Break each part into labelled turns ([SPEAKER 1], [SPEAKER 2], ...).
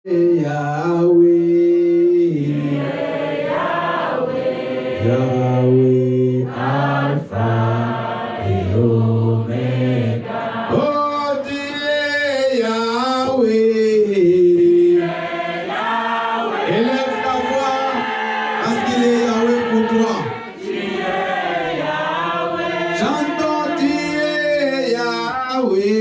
[SPEAKER 1] Yahweh, Yahweh, Alpha et Omega. Oh, dis Yahweh. Élève ta voix parce qu'il est Yahweh pour toi. Chantons, dis Yahweh.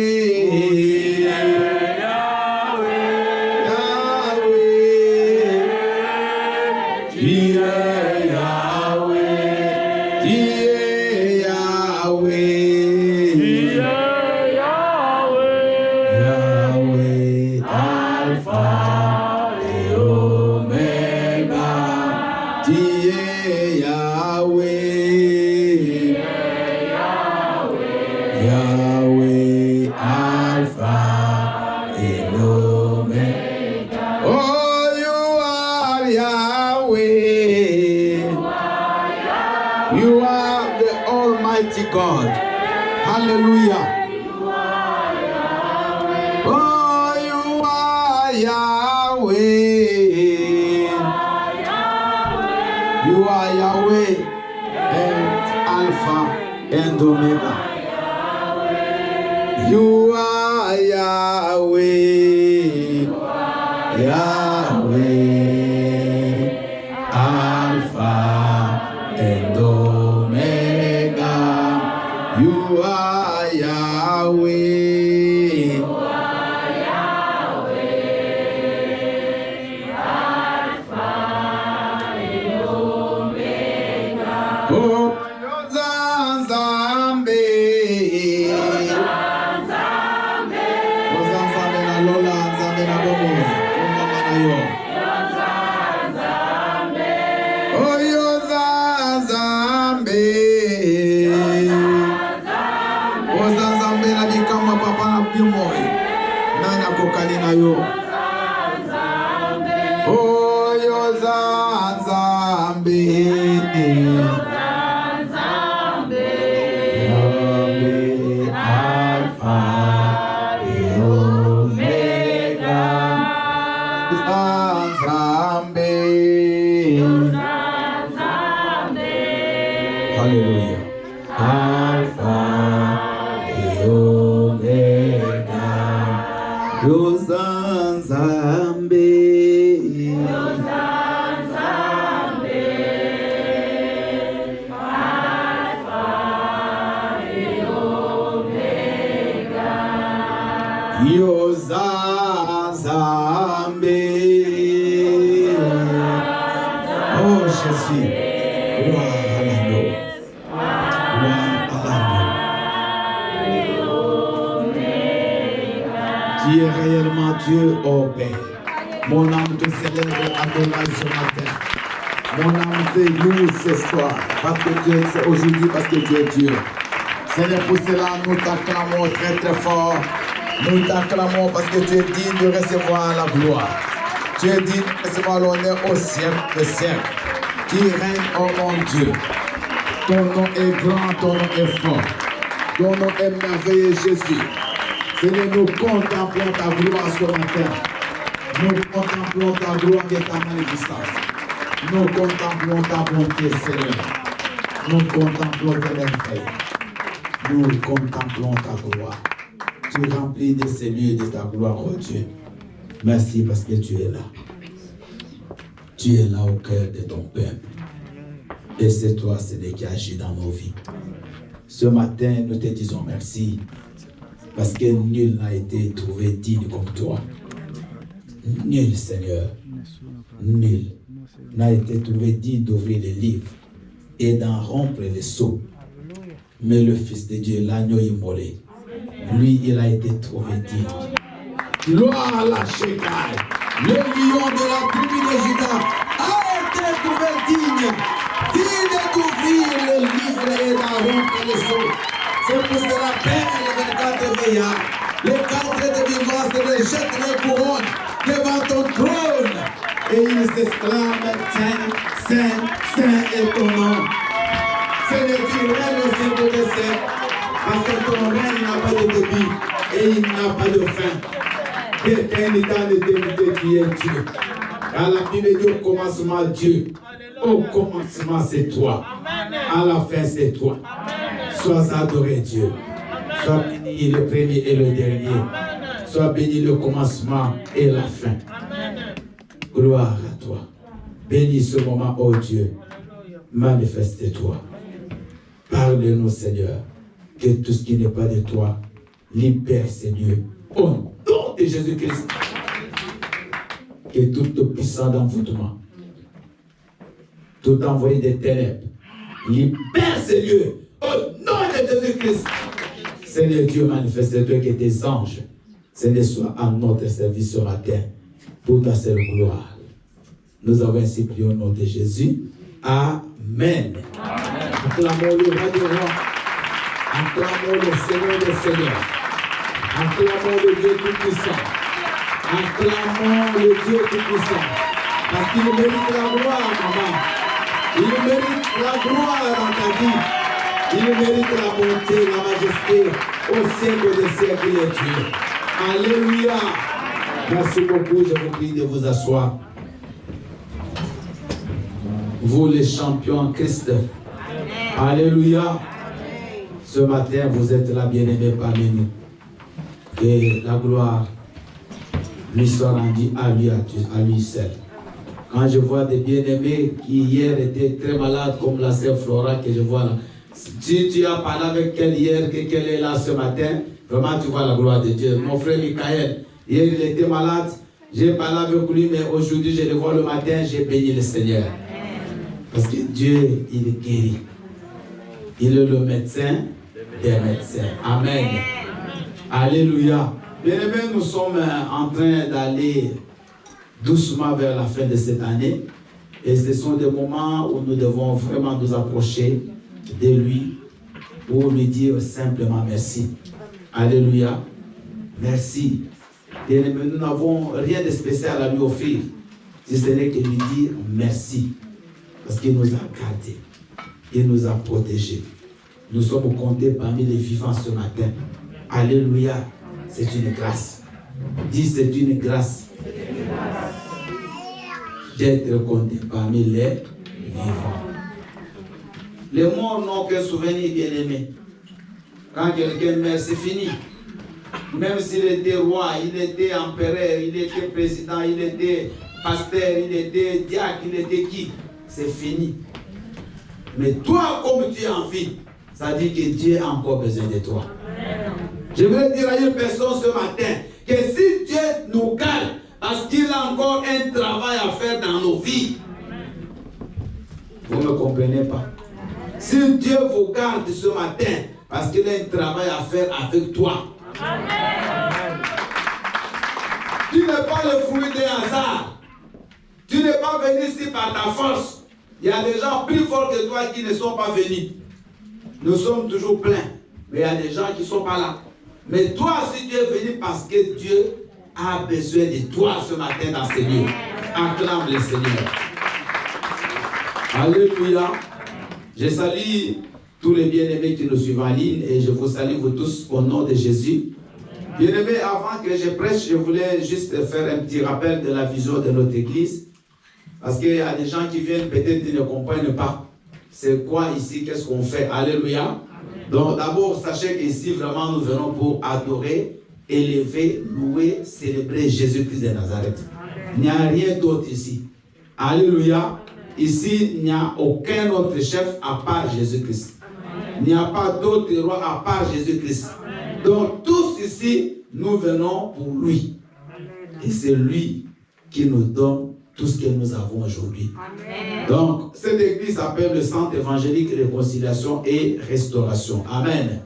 [SPEAKER 1] God. Hallelujah. Oh, you are Yahweh. You are Yahweh and Alpha and Omega. You are Yahweh. Yahweh, Alpha and Omega. You are Yahweh. You are Yahweh, Alpha and Omega. Oh, Zanzambe. Zanzambe na Lola, Zanzambe na Bobo. Oh, yo Zanzambe. Yo. Oh, yo Zanzambe. Yahweh, Alpha et Omega. Zanzambe. Hallelujah. Alpha et Omega. Yo Zanzambe. Yo Zanzambe. Alpha et Omega. Yo Zanzambe. Oh Jésus. Gloire à l'agneau. Gloire à l'agneau. Tu es réellement Dieu, oh Père. Mon âme te célèbre à ton âge ce matin. Mon âme te loue ce soir. Parce que tu es aujourd'hui, parce que tu es Dieu. Seigneur, pour cela, nous t'acclamons très très fort. Nous t'acclamons parce que tu es digne de recevoir la gloire. Tu es digne de recevoir l'honneur au siècle des siècles. Tu règnes, oh mon Dieu. Ton nom est grand, ton nom est fort. Ton nom est merveilleux, Jésus. Seigneur, nous contemplons ta gloire ce matin. Nous contemplons ta gloire et ta magnificence. Nous contemplons ta bonté, Seigneur. Nous contemplons tes merveilles. Nous contemplons ta gloire. Tu remplis de ces lieux de ta gloire, oh Dieu. Merci parce que tu es là. Tu es là au cœur de ton peuple. Et c'est toi, Seigneur, qui agis dans nos vies. Ce matin, nous te disons merci. Parce que nul n'a été trouvé digne comme toi. Nul, Seigneur, nul n'a été trouvé digne d'ouvrir les livres et d'en rompre les sceaux. Mais le Fils de Dieu, l'agneau immolé, lui, il a été trouvé digne. Gloire à la Shekai. Le lion de la tribu de Juda a été trouvé digne d'ouvrir le livre et d'en rompre les sceaux. C'est pour cela, Père, les 24 veillards, les 4 de vivants se jettent les couronnes devant ton trône. Et ils s'exclament, Saint, Saint, Saint est ton nom. Seigneur, tu règnes au siècle des siècles, parce que ton règne n'a pas de début et il n'a pas de fin. d'éternité en éternité, tu es Dieu. À la Bible dit au commencement, Dieu. Au commencement, c'est toi. À la fin, c'est toi. Sois adoré, Dieu. Sois béni le premier et le dernier. Sois béni le commencement et la fin. Gloire à toi. Bénis ce moment, oh Dieu. Manifeste-toi. Parle-nous, Seigneur. Que tout ce qui n'est pas de toi, libère, Seigneur. Au nom de Jésus-Christ. Que tout puissant d'envoûtement, tout envoyé des ténèbres, libère, Seigneur. Au nom de Jésus-Christ. Seigneur Dieu, manifeste-toi que tes anges, Seigneur, soient à notre service ce matin pour ta seule gloire. Nous avons ainsi prié au nom de Jésus. Amen. Acclamons le roi des rois. Acclamons le Seigneur des seigneurs. Acclamons le Dieu tout-puissant. Acclamons le Dieu tout-puissant. Parce qu'il mérite la gloire, maman. Il mérite la gloire dans ta vie. Il mérite la bonté, la majesté au siècle des siècles, il est Dieu. Alléluia. Merci beaucoup. Je vous prie de vous asseoir. Vous les champions en Christ. Alléluia. Ce matin, vous êtes là, bien-aimés parmi nous. Que la gloire lui soit rendue à lui seul. Quand je vois des bien-aimés qui hier étaient très malades, comme la sœur Flora que je vois là. Si tu as parlé avec elle hier, qu'elle est là ce matin, vraiment tu vois la gloire de Dieu. Mon frère Michael, hier il était malade, j'ai parlé avec lui, mais aujourd'hui je le vois le matin, j'ai béni le Seigneur. Parce que Dieu, il est guéri. Il est le médecin des médecins. Amen. Alléluia. Bien-aimés, nous sommes en train d'aller doucement vers la fin de cette année. Et ce sont des moments où nous devons vraiment nous approcher de lui pour lui dire simplement merci. Alléluia. Merci. Bien-aimés, nous n'avons rien de spécial à lui offrir, si ce n'est que lui dire merci. Parce qu'il nous a gardés. Il nous a protégés. Nous sommes comptés parmi les vivants ce matin. Alléluia. C'est une grâce. Dis, c'est une grâce. D'être compté parmi les vivants. Les morts n'ont qu'un souvenir, bien-aimé. Quand quelqu'un meurt, c'est fini. Même s'il était roi, il était empereur, il était président, il était pasteur, il était diacre, il était qui? C'est fini. Mais toi, comme tu es en vie, ça dit que Dieu a encore besoin de toi. Je voudrais dire à une personne ce matin que si Dieu nous garde, parce qu'il a encore un travail à faire dans nos vies. Vous ne me comprenez pas? Si Dieu vous garde ce matin, parce qu'il a un travail à faire avec toi. Amen. Tu n'es pas le fruit d'un hasard. Tu n'es pas venu ici par ta force. Il y a des gens plus forts que toi qui ne sont pas venus. Nous sommes toujours pleins. Mais il y a des gens qui ne sont pas là. Mais toi, si tu es venu parce que Dieu a besoin de toi ce matin dans ces lieux, acclame le Seigneur. Alléluia. Je salue tous les bien-aimés qui nous suivent en ligne et je vous salue vous tous au nom de Jésus. Bien-aimés, avant que je prêche, je voulais juste faire un petit rappel de la vision de notre église. Parce qu'il y a des gens qui viennent, peut-être qui ne comprennent pas. C'est quoi ici, qu'est-ce qu'on fait? Alléluia. Donc d'abord, sachez qu'ici, vraiment, nous venons pour adorer, élever, louer, célébrer Jésus-Christ de Nazareth. Il n'y a rien d'autre ici. Alléluia. Ici, il n'y a aucun autre chef à part Jésus-Christ. Il n'y a pas d'autre roi à part Jésus-Christ. Donc tous ici, nous venons pour lui. Et c'est lui qui nous donne tout ce que nous avons aujourd'hui. Donc, cette église s'appelle le Centre évangélique Réconciliation et Restauration. Amen.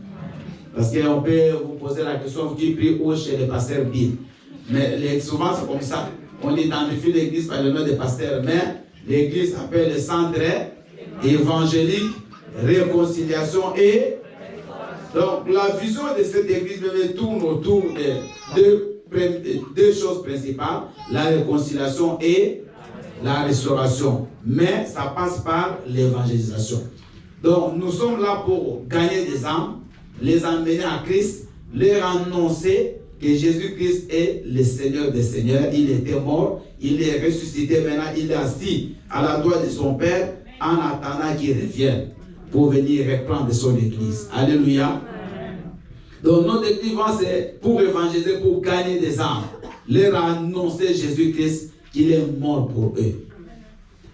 [SPEAKER 1] Parce qu'on peut vous poser la question, qui prie où chez les pasteurs Bill. Mais souvent, c'est comme ça. On identifie l'église par le nom des pasteurs. Mais l'église s'appelle le Centre évangélique Réconciliation et donc la vision de cette église tourne autour de deux choses principales, la réconciliation et la restauration. Mais ça passe par l'évangélisation. Donc nous sommes là pour gagner des âmes, les emmener à Christ, leur annoncer que que Jésus-Christ est le Seigneur des Seigneurs. Il était mort, il est ressuscité, maintenant il est assis à la droite de son Père en attendant qu'il revienne pour venir reprendre son Église. Alléluia. Donc notre délivrance c'est pour évangéliser, pour gagner des âmes, leur annoncer Jésus-Christ qu'il est mort pour eux.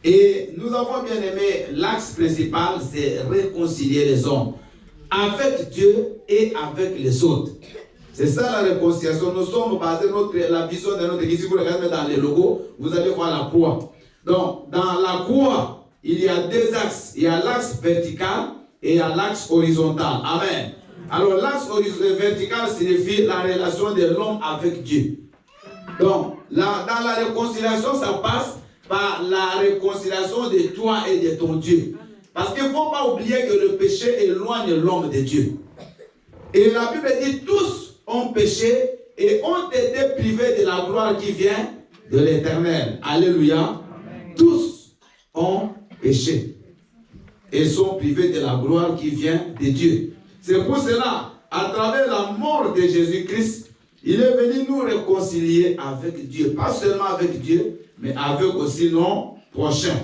[SPEAKER 1] Et nous avons bien aimé, l'axe principal c'est réconcilier les hommes avec Dieu et avec les autres. C'est ça la réconciliation. Nous sommes basés sur la vision de notre église. Si vous regardez dans les logos, vous allez voir la croix. Donc, dans la croix, il y a deux axes. Il y a l'axe vertical et il y a l'axe horizontal. Amen. Alors, l'axe vertical signifie la relation de l'homme avec Dieu. Donc, dans la réconciliation, ça passe par la réconciliation de toi et de ton Dieu. Parce qu'il ne faut pas oublier que le péché éloigne l'homme de Dieu. Et la Bible dit tous ont péché et ont été privés de la gloire qui vient de l'Éternel. Alléluia. Amen. Tous ont péché et sont privés de la gloire qui vient de Dieu. C'est pour cela, à travers la mort de Jésus-Christ, il est venu nous réconcilier avec Dieu. Pas seulement avec Dieu, mais avec aussi nos prochains.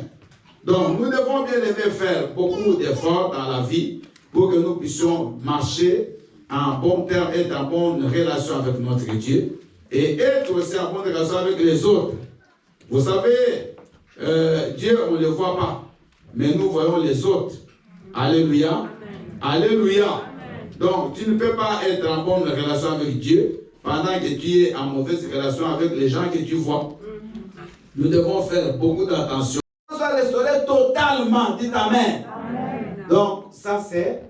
[SPEAKER 1] Donc, nous devons bien aimer faire beaucoup d'efforts dans la vie pour que nous puissions marcher en bon terme, être en bonne relation avec notre Dieu et être aussi en bonne relation avec les autres. Vous savez, Dieu, on ne le voit pas, mais nous voyons les autres. Alléluia. Amen. Alléluia. Amen. Donc, tu ne peux pas être en bonne relation avec Dieu pendant que tu es en mauvaise relation avec les gens que tu vois. Nous devons faire beaucoup d'attention. On doit restaurer totalement. Dites Amen. Amen. Donc, ça c'est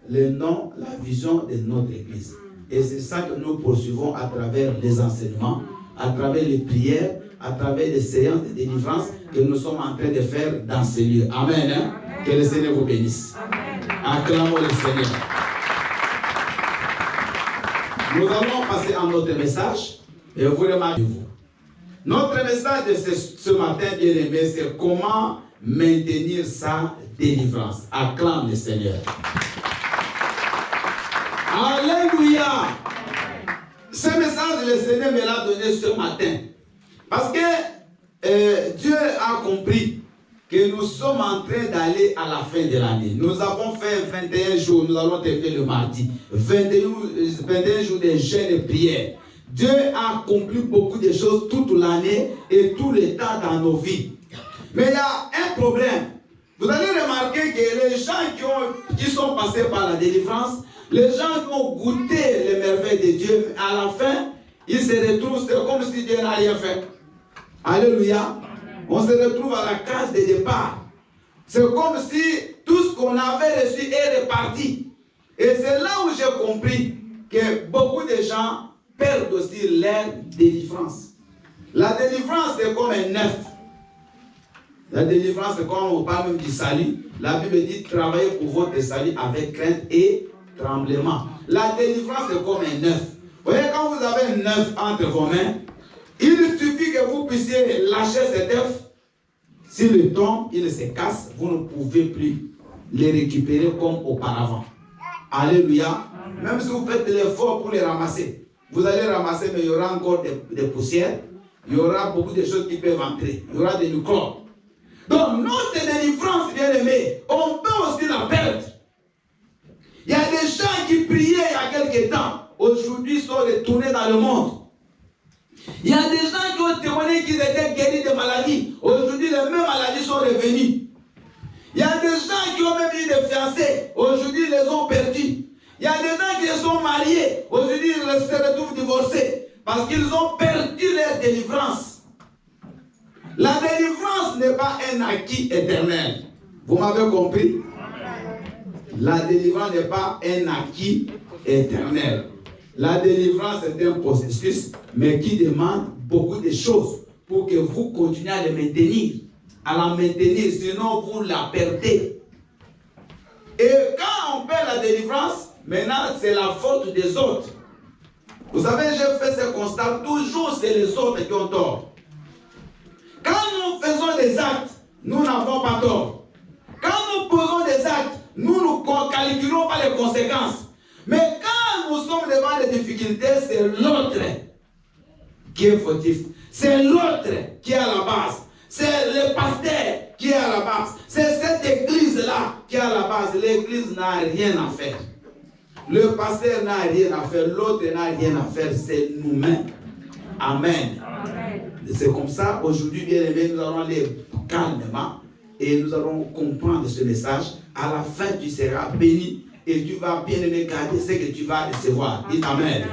[SPEAKER 1] le nom, la vision de notre Église. Et c'est ça que nous poursuivons à travers les enseignements, à travers les prières, à travers les séances de délivrance que nous sommes en train de faire dans ces lieux. Amen. Hein? Que le Seigneur vous bénisse. Amen. Acclamons le Seigneur. Nous allons passer à notre message et vous remarquez-vous. Notre message de ce matin, bien aimé, c'est comment maintenir sa délivrance. Acclame le Seigneur. Alléluia. Ce message, le Seigneur me l'a donné ce matin. Parce que Dieu a compris que nous sommes en train d'aller à la fin de l'année. Nous avons fait 21 jours, nous allons terminer le mardi. 21 jours de jeûne et prière. Dieu a accompli beaucoup de choses toute l'année et tout le temps dans nos vies. Mais il y a un problème. Vous allez remarquer que les gens qui sont passés par la délivrance, les gens qui ont goûté les merveilles de Dieu, à la fin, ils se retrouvent, c'est comme si Dieu n'a rien fait. Alléluia. On se retrouve à la case de départ. C'est comme si tout ce qu'on avait reçu est reparti. Et c'est là où j'ai compris que beaucoup de gens perdent aussi leur délivrance. La délivrance, c'est comme un œuf. La délivrance, c'est comme on parle même du salut. La Bible dit travaillez pour votre salut avec crainte et tremblement. La délivrance, c'est comme un œuf. Vous voyez, quand vous avez un œuf entre vos mains, il suffit que vous puissiez lâcher cet œuf. S'il tombe, il se casse, vous ne pouvez plus les récupérer comme auparavant. Alléluia. Même si vous faites l'effort pour les ramasser, vous allez ramasser, mais il y aura encore des poussières, il y aura beaucoup de choses qui peuvent entrer, il y aura des microbes. Donc, notre délivrance, bien aimée, on peut aussi la perdre. Il y a des gens qui priaient il y a quelques temps, aujourd'hui sont retournés dans le monde. Il y a des gens qui ont témoigné qu'ils étaient guéris de maladies. Aujourd'hui, les mêmes maladies sont revenues. Il y a des gens qui ont même eu des fiancés. Aujourd'hui, ils les ont perdus. Il y a des gens qui se sont mariés. Aujourd'hui, ils se retrouvent divorcés. Parce qu'ils ont perdu leur délivrance. La délivrance n'est pas un acquis éternel. Vous m'avez compris? La délivrance n'est pas un acquis éternel. La délivrance est un processus, mais qui demande beaucoup de choses pour que vous continuiez à le maintenir, à la maintenir, sinon vous la perdez. Et quand on perd la délivrance, maintenant c'est la faute des autres. Vous savez, j'ai fait ce constat, toujours c'est les autres qui ont tort. Quand nous faisons des actes, nous n'avons pas tort. Quand nous posons des actes, nous ne calculons pas les conséquences. Mais quand nous sommes sommes devant des difficultés, c'est l'autre qui est fautif. C'est l'autre qui est à la base. C'est le pasteur qui est à la base. C'est cette église-là qui est à la base. L'église n'a rien à faire. Le pasteur n'a rien à faire. L'autre n'a rien à faire. C'est nous-mêmes. Amen. C'est comme ça, aujourd'hui, bien aimé, nous allons aller calmement et nous allons comprendre ce message. À la fin, tu seras béni et tu vas bien aimé garder ce que tu vas recevoir. Dites Amen.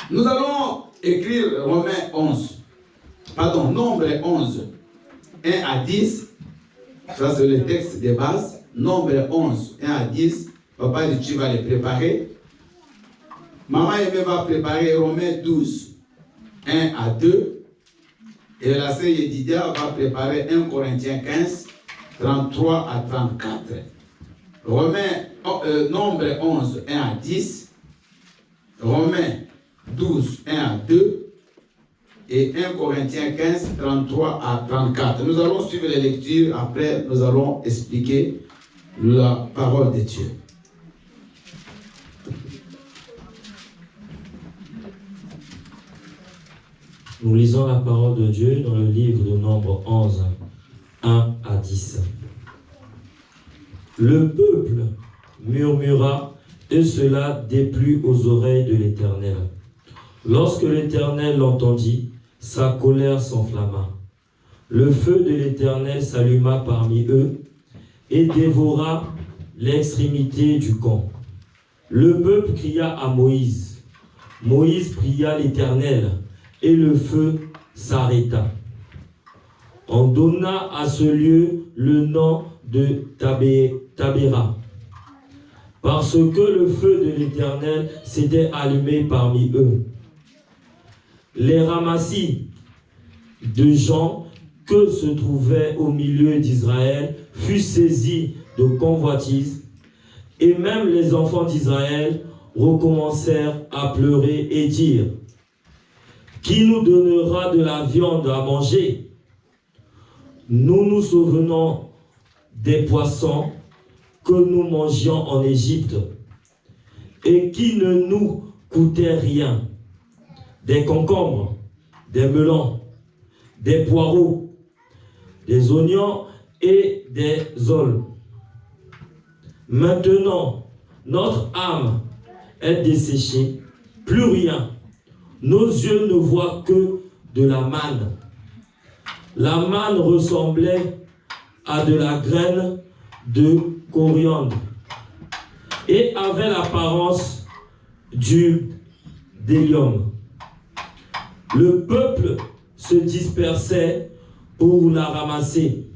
[SPEAKER 1] Nous allons écrire Romains 11. Pardon, Nombre 11, 1 à 10. Ça, c'est le texte de base. Nombre 11, 1 à 10. Papa dit, tu vas les préparer. Maman Aimée va préparer Romains 12, 1 à 2. Et la sœur Yedidia va préparer 1 Corinthiens 15, 33 à 34. Nombre 11, 1 à 10. Romains 12, 1 à 2. Et 1 Corinthiens 15, 33 à 34. Nous allons suivre les lectures. Après, nous allons expliquer la parole de Dieu.
[SPEAKER 2] Nous lisons la parole de Dieu dans le livre de Nombre 11, 1 à 10. Le peuple murmura et cela déplut aux oreilles de l'Éternel. Lorsque l'Éternel l'entendit, sa colère s'enflamma. Le feu de l'Éternel s'alluma parmi eux et dévora l'extrémité du camp. Le peuple cria à Moïse. Moïse pria l'Éternel et le feu s'arrêta. On donna à ce lieu le nom de Tabéra, parce que le feu de l'Éternel s'était allumé parmi eux. Les ramassis de gens que se trouvaient au milieu d'Israël furent saisis de convoitise, et même les enfants d'Israël recommencèrent à pleurer et dire: qui nous donnera de la viande à manger? Nous nous souvenons des poissons que nous mangions en Égypte et qui ne nous coûtaient rien. Des concombres, des melons, des poireaux, des oignons et des oles. Maintenant, notre âme est desséchée, plus rien. Nos yeux ne voient que de la manne. La manne ressemblait à de la graine de coriandre et avait l'apparence du bdellium. Le peuple se dispersait pour la ramasser.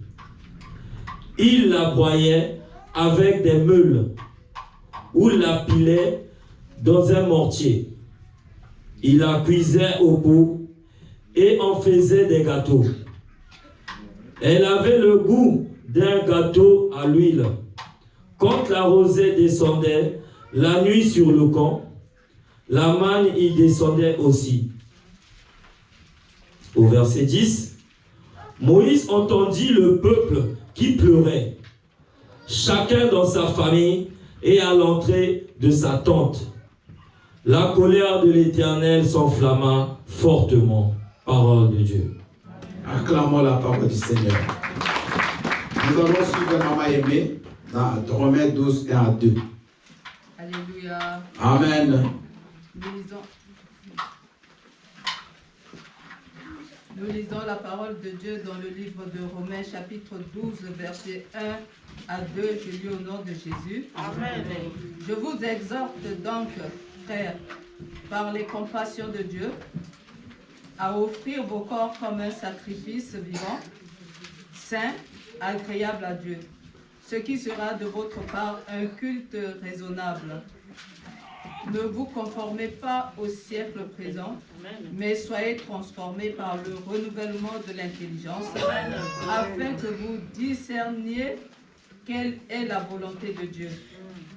[SPEAKER 2] Il la broyait avec des meules ou la pilait dans un mortier. Il la cuisait au pot et en faisait des gâteaux. Elle avait le goût d'un gâteau à l'huile. Quand la rosée descendait la nuit sur le camp, la manne y descendait aussi. Au verset 10, Moïse entendit le peuple qui pleurait, chacun dans sa famille et à l'entrée de sa tente. La colère de l'Éternel s'enflamma fortement. Parole de Dieu.
[SPEAKER 1] Acclamons la parole du Seigneur. Nous allons suivre Maman Aimée dans Romains 12, 1 à 2.
[SPEAKER 3] Alléluia.
[SPEAKER 1] Amen.
[SPEAKER 3] Nous lisons la parole de Dieu dans le livre de Romains, chapitre 12, versets 1 à 2. Je lis au nom de Jésus. Amen. Je vous exhorte donc, frères, par les compassions de Dieu, à offrir vos corps comme un sacrifice vivant, saint, agréable à Dieu, ce qui sera de votre part un culte raisonnable. Ne vous conformez pas au siècle présent, mais soyez transformés par le renouvellement de l'intelligence, afin que vous discerniez quelle est la volonté de Dieu,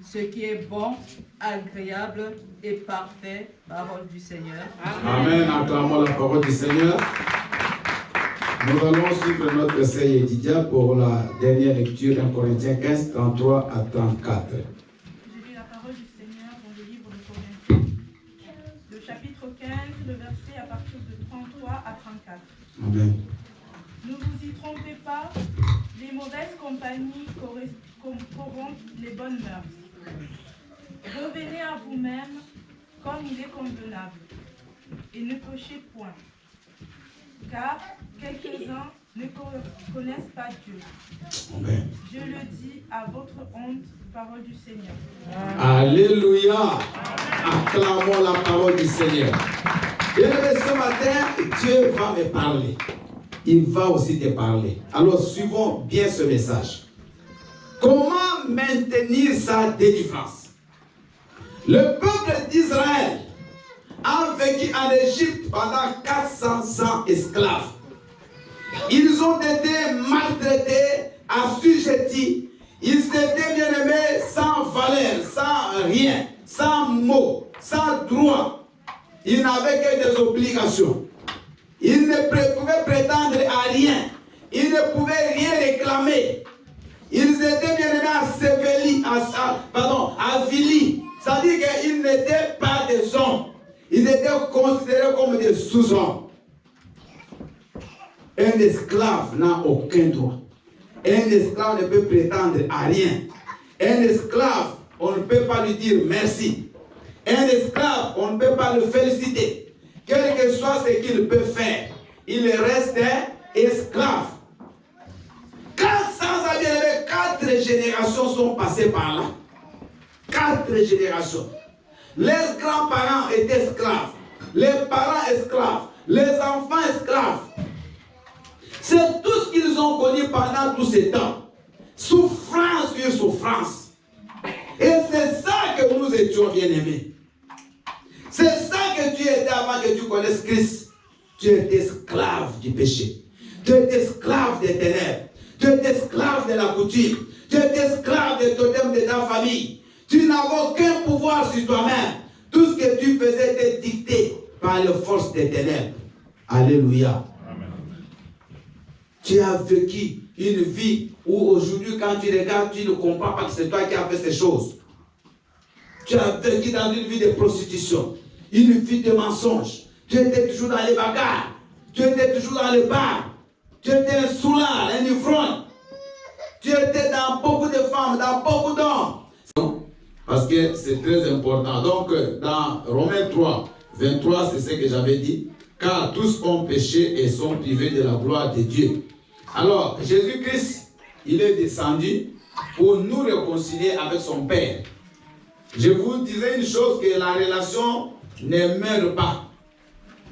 [SPEAKER 3] ce qui est bon, agréable et parfait. Parole du Seigneur.
[SPEAKER 1] Amen. Acclamons la parole du Seigneur. Nous allons suivre notre sœur Yedidia pour la dernière lecture, 1 Corinthiens 15, 33 à 34.
[SPEAKER 4] Je lis la parole du Seigneur. Seigneur dans le livre de Corinthiens, le chapitre 15, le verset à partir de 33 à 34.
[SPEAKER 1] Amen.
[SPEAKER 4] Ne vous y trompez pas, les mauvaises compagnies corrompent les bonnes mœurs. Revenez à vous-même comme il est convenable, et ne péchez point, car quelques-uns ne connaissent pas Dieu.
[SPEAKER 1] Amen.
[SPEAKER 4] Je le dis à votre honte, parole du Seigneur.
[SPEAKER 1] Alléluia. Acclamons la parole du Seigneur. Bien-aimé, ce matin, Dieu va me parler. Il va aussi te parler. Alors, suivons bien ce message. Comment maintenir sa délivrance? Le peuple d'Israël a vécu en Égypte pendant 400 ans esclaves. Ils ont été maltraités, assujettis. Ils étaient bien aimés sans valeur, sans rien, sans mot, sans droit. Ils n'avaient que des obligations. Ils ne pouvaient prétendre à rien. Ils ne pouvaient rien réclamer. Ils étaient bien aimés avilis. C'est-à-dire qu'ils n'étaient pas des hommes. Ils étaient considérés comme des sous-hommes. Un esclave n'a aucun droit. Un esclave ne peut prétendre à rien. Un esclave, on ne peut pas lui dire merci. Un esclave, on ne peut pas le féliciter. Quel que soit ce qu'il peut faire, il reste esclave. 400 ans, bien aimés, 4 générations sont passées par là. 4 générations. Les grands-parents étaient esclaves. Les parents esclaves. Les enfants esclaves. C'est tout ce qu'ils ont connu pendant tous ces temps. Souffrance sur souffrance. Et c'est ça que nous étions bien aimés. C'est ça que tu étais avant que tu connaisses Christ. Tu étais esclave du péché. Tu étais esclave des ténèbres. Tu étais esclave de la coutume. Tu étais esclave des totems de ta famille. Tu n'avais aucun pouvoir sur toi-même. Tout ce que tu faisais était dicté par les forces des ténèbres. Alléluia. Amen. Tu as vécu une vie où aujourd'hui, quand tu regardes, tu ne comprends pas que c'est toi qui as fait ces choses. Tu as vécu dans une vie de prostitution, une vie de mensonges. Tu étais toujours dans les bagarres. Tu étais toujours dans les bars. Tu étais un soulard, un ivrogne. Tu étais dans beaucoup de femmes, dans beaucoup d'hommes. Parce que c'est très important. Donc, dans Romains 3, 23, c'est ce que j'avais dit. Car tous ont péché et sont privés de la gloire de Dieu. Alors, Jésus-Christ, il est descendu pour nous réconcilier avec son Père. Je vous disais une chose, que la relation ne meurt pas.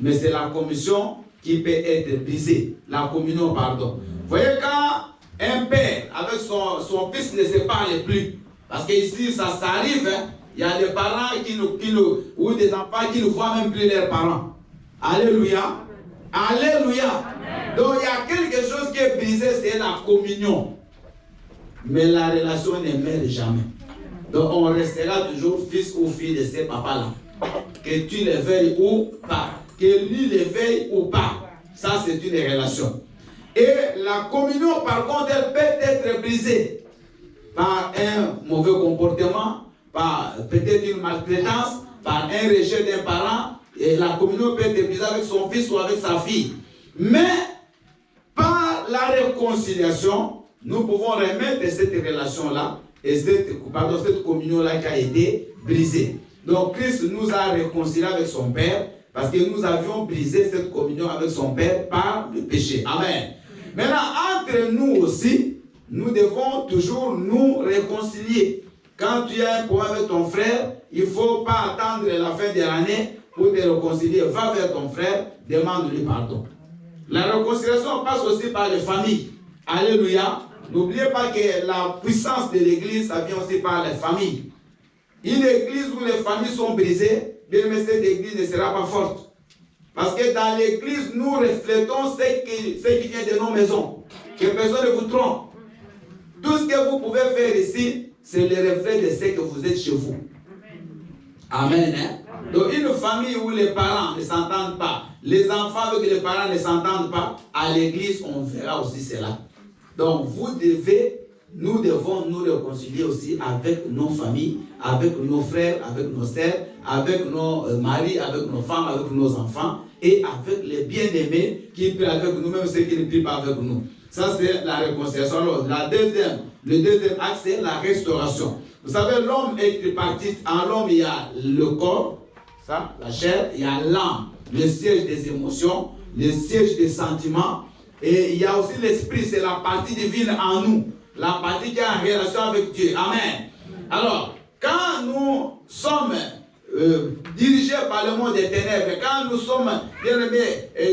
[SPEAKER 1] Mais c'est la communion qui peut être brisée. La communion, pardon. Vous voyez, quand un père avec son fils ne se parle plus, parce qu'ici, ça arrive, hein, il y a des parents ou des enfants qui ne voient même plus leurs parents. Alléluia. Alléluia. Amen. Donc, il y a quelque chose qui est brisé, c'est la communion. Mais la relation ne meurt jamais. Donc, on restera toujours fils ou fille de ces papas-là. Que tu les veuilles ou pas. Que lui les veille ou pas. Ça, c'est une relation. Et la communion, par contre, elle peut être brisée par un mauvais comportement, par peut-être une maltraitance, par un rejet d'un parent. Et la communion peut être brisée avec son fils ou avec sa fille. Mais, par la réconciliation, nous pouvons remettre cette relation-là et cette communion-là qui a été brisée. Donc, Christ nous a réconciliés avec son Père parce que nous avions brisé cette communion avec son Père par le péché. Amen. Maintenant, entre nous aussi, nous devons toujours nous réconcilier. Quand tu as un problème avec ton frère, il ne faut pas attendre la fin de l'année pour te réconcilier. Va vers ton frère, demande-lui pardon. La réconciliation passe aussi par les familles. Alléluia. N'oubliez pas que la puissance de l'église, ça vient aussi par les familles. Une église où les familles sont brisées, bien mais cette église ne sera pas forte. Parce que dans l'église, nous reflétons ce qui vient de nos maisons. Que personne ne vous trompe. Tout ce que vous pouvez faire ici, c'est le reflet de ce que vous êtes chez vous. Amen. Hein? Donc une famille où les parents ne s'entendent pas, les enfants avec les parents ne s'entendent pas, à l'église, on verra aussi cela. Donc nous devons nous réconcilier aussi avec nos familles, avec nos frères, avec nos sœurs, avec nos maris, avec nos femmes, avec nos enfants et avec les bien-aimés qui prient avec nous, même ceux qui ne prient pas avec nous. Ça, c'est la réconciliation. Alors, le deuxième axe, c'est la restauration. Vous savez, l'homme est tripartite. En l'homme, il y a le corps, ça, la chair, il y a l'âme, le siège des émotions, le siège des sentiments, et il y a aussi l'esprit, c'est la partie divine en nous, la partie qui est en relation avec Dieu. Amen. Alors, quand nous sommes dirigés par le monde des ténèbres, quand nous sommes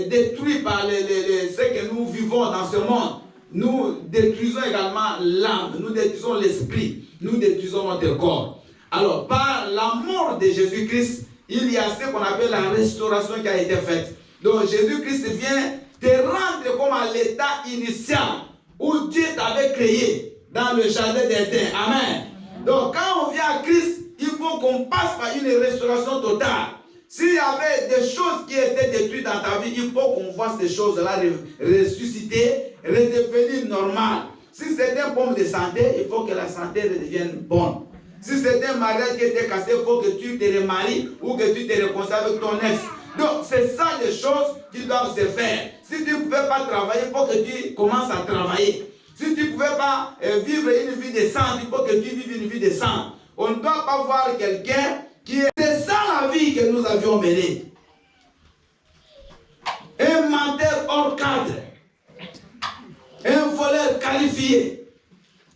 [SPEAKER 1] détruits par ce que nous vivons dans ce monde, nous détruisons également l'âme, nous détruisons l'esprit, nous détruisons notre corps. Alors, par la mort de Jésus-Christ, il y a ce qu'on appelle la restauration qui a été faite. Donc, Jésus-Christ vient te rendre comme à l'état initial où Dieu t'avait créé dans le jardin d'Éden. Amen. Donc, quand on vient à Christ, il faut qu'on passe par une restauration totale. S'il y avait des choses qui étaient détruites dans ta vie, il faut qu'on voit ces choses-là ressusciter, redevenir normales. Si c'est un pomme de santé, il faut que la santé redevienne bonne. Si c'est un mariage qui était cassé, il faut que tu te remaries ou que tu te réconcilies avec ton ex. Donc, c'est ça des choses qui doivent se faire. Si tu ne pouvais pas travailler, il faut que tu commences à travailler. Si tu ne pouvais pas vivre une vie décente, il faut que tu vives une vie décente. On ne doit pas voir quelqu'un qui est... C'est ça la vie que nous avions menée. Un menteur hors cadre. Un voleur qualifié.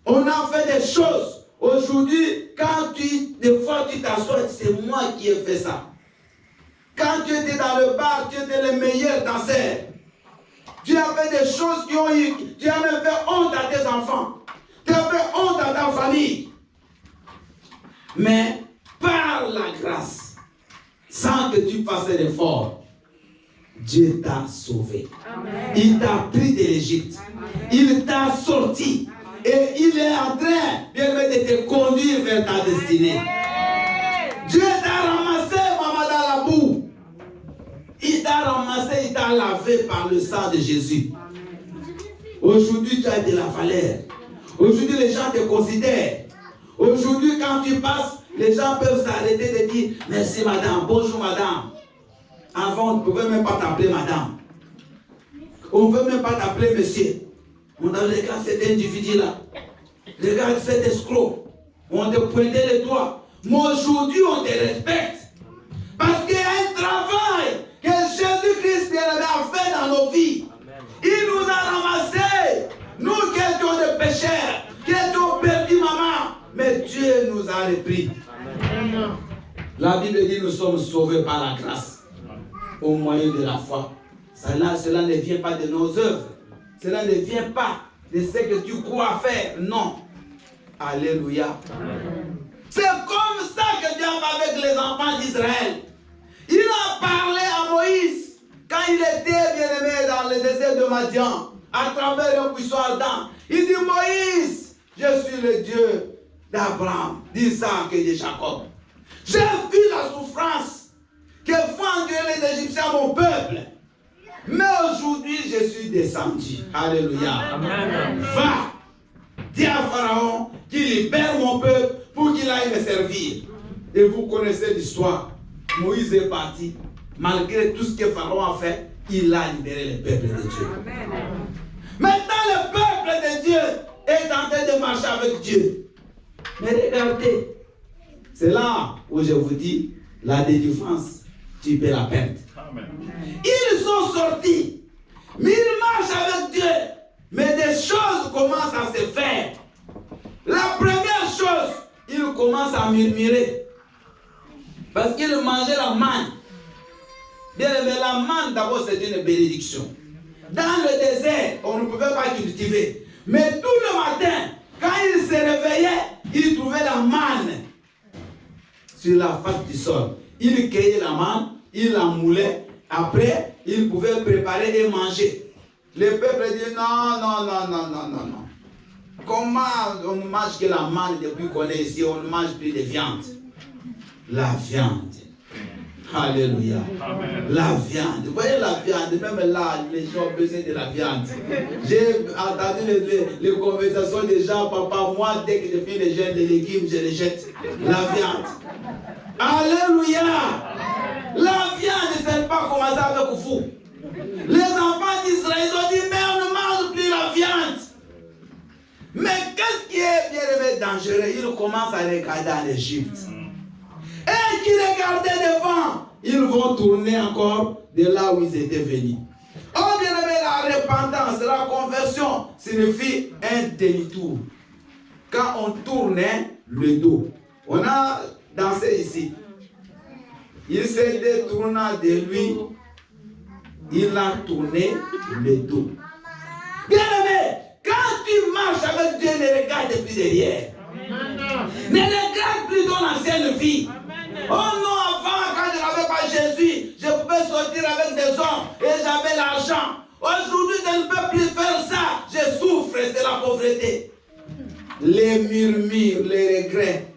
[SPEAKER 1] On a fait des choses. Aujourd'hui, quand des fois tu t'assois, c'est moi qui ai fait ça. Quand tu étais dans le bar, tu étais le meilleur danseur. Tu as fait des choses qui ont eu, tu as même fait honte à tes enfants. Tu as fait honte à ta famille. Mais par la grâce, sans que tu fasses l'effort, Dieu t'a sauvé. Amen. Il t'a pris de l'Égypte. Il t'a sorti. Et il est en train de te conduire vers ta destinée. Dieu t'a ramassé, maman, dans la boue. Il t'a ramassé, il t'a lavé par le sang de Jésus. Aujourd'hui, tu as de la valeur. Aujourd'hui, les gens te considèrent. Aujourd'hui, quand tu passes, les gens peuvent s'arrêter et te dire merci madame, bonjour madame. Avant, on ne pouvait même pas t'appeler madame. On ne veut même pas t'appeler monsieur. On a regardé cet individu-là. Regarde cet escroc. On te pointait les doigts. Mais aujourd'hui, on te respecte. Parce qu'il y a un travail que Jésus-Christ a fait dans nos vies. Amen. Il nous a ramassés. Nous qui étions des pécheurs, qui étions perdus, maman. Mais Dieu nous a repris. Amen. La Bible dit nous sommes sauvés par la grâce. Au moyen de la foi. Cela ne vient pas de nos œuvres. Cela ne vient pas de ce que tu crois faire. Non. Alléluia. C'est comme ça que Dieu a fait avec les enfants d'Israël. Il a parlé à Moïse quand il était bien aimé dans le désert de Madian, à travers un buisson ardent. Il dit Moïse, je suis le Dieu d'Abraham, d'Isaac et de Jacob. J'ai vu la souffrance que font endurer les Égyptiens, mon peuple. Mais aujourd'hui, je suis descendu. Alléluia. Amen. Va, dis à Pharaon qu'il libère mon peuple pour qu'il aille me servir. Et vous connaissez l'histoire. Moïse est parti. Malgré tout ce que Pharaon a fait, il a libéré le peuple de Dieu. Amen. Maintenant, le peuple de Dieu est en train de marcher avec Dieu. Mais regardez, c'est là où je vous dis, la délivrance, tu peux la perdre. Amen. Ils sont sortis, mais ils marchent avec Dieu. Mais des choses commencent à se faire. La première chose, ils commencent à murmurer. Parce qu'ils mangeaient la manne. Bien aimé, la manne d'abord c'est une bénédiction. Dans le désert, on ne pouvait pas cultiver. Mais tout le matin, quand ils se réveillaient, ils trouvaient la manne sur la face du sol. Ils cueillaient la manne, ils la moulaient. Après, ils pouvaient préparer et manger. Le peuple dit non, non, non, non, non, non, non. Comment on ne mange que la manne depuis qu'on est ici, on ne mange plus de viande. La viande. Alléluia.
[SPEAKER 5] Amen.
[SPEAKER 1] La viande. Vous voyez la viande, même là, les gens ont besoin de la viande. J'ai entendu les conversations des gens, papa, moi, dès que je fais les jeunes, les légumes, je les jette. La viande. Alléluia. La viande, ce n'est pas commencer avec vous. Les enfants d'Israël ont dit, mais on ne mange plus la viande. Mais qu'est-ce qui est bien aimé dangereux? Ils commencent à regarder en Égypte. Et qui regardaient devant, ils vont tourner encore de là où ils étaient venus. Oh bien aimé, la repentance, la conversion signifie un demi-tour. Quand on tournait le dos. On a dansé ici. Il s'est détournant de lui. Il a tourné le dos. Bien aimé, quand tu marches avec Dieu, ne regarde plus derrière. Ne regarde plus ton ancienne vie. Oh non, avant, quand je n'avais pas Jésus, je pouvais sortir avec des hommes et j'avais l'argent. Aujourd'hui, je ne peux plus faire ça. Je souffre, c'est la pauvreté. Les murmures, les regrets,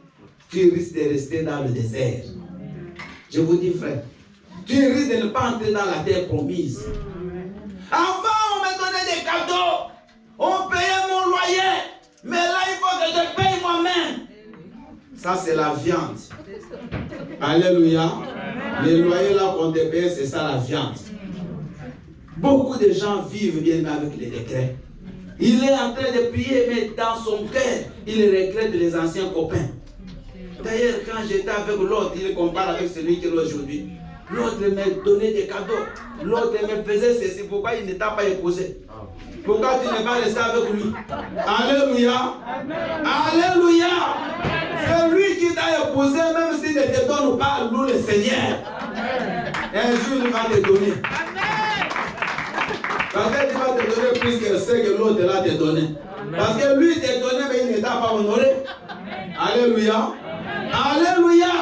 [SPEAKER 1] tu risques de rester dans le désert. Je vous dis, frère, tu risques de ne pas entrer dans la terre promise. Avant, on me donnait des cadeaux. On payait mon loyer. Mais là, il faut que je paye moi-même. Ça, c'est la viande. Alléluia. Les loyers là qu'on te paye, c'est ça la viande. Beaucoup de gens vivent bien avec les décrets. Il est en train de prier, mais dans son cœur, il regrette les anciens copains. D'ailleurs, quand j'étais avec l'autre, il compare avec celui qui est aujourd'hui. L'autre me donnait des cadeaux. L'autre me faisait ceci. Pourquoi il ne t'a pas épousé? Pourquoi tu n'es pas resté avec lui? Alléluia. Alléluia. C'est lui qui t'a épousé, même s'il ne te donne pas, loue le Seigneur. Un jour, il va te donner. Parce que tu vas te donner plus que ce que l'autre là te donné. Parce que lui t'a donné, mais il ne t'a pas honoré. Alléluia. Alléluia.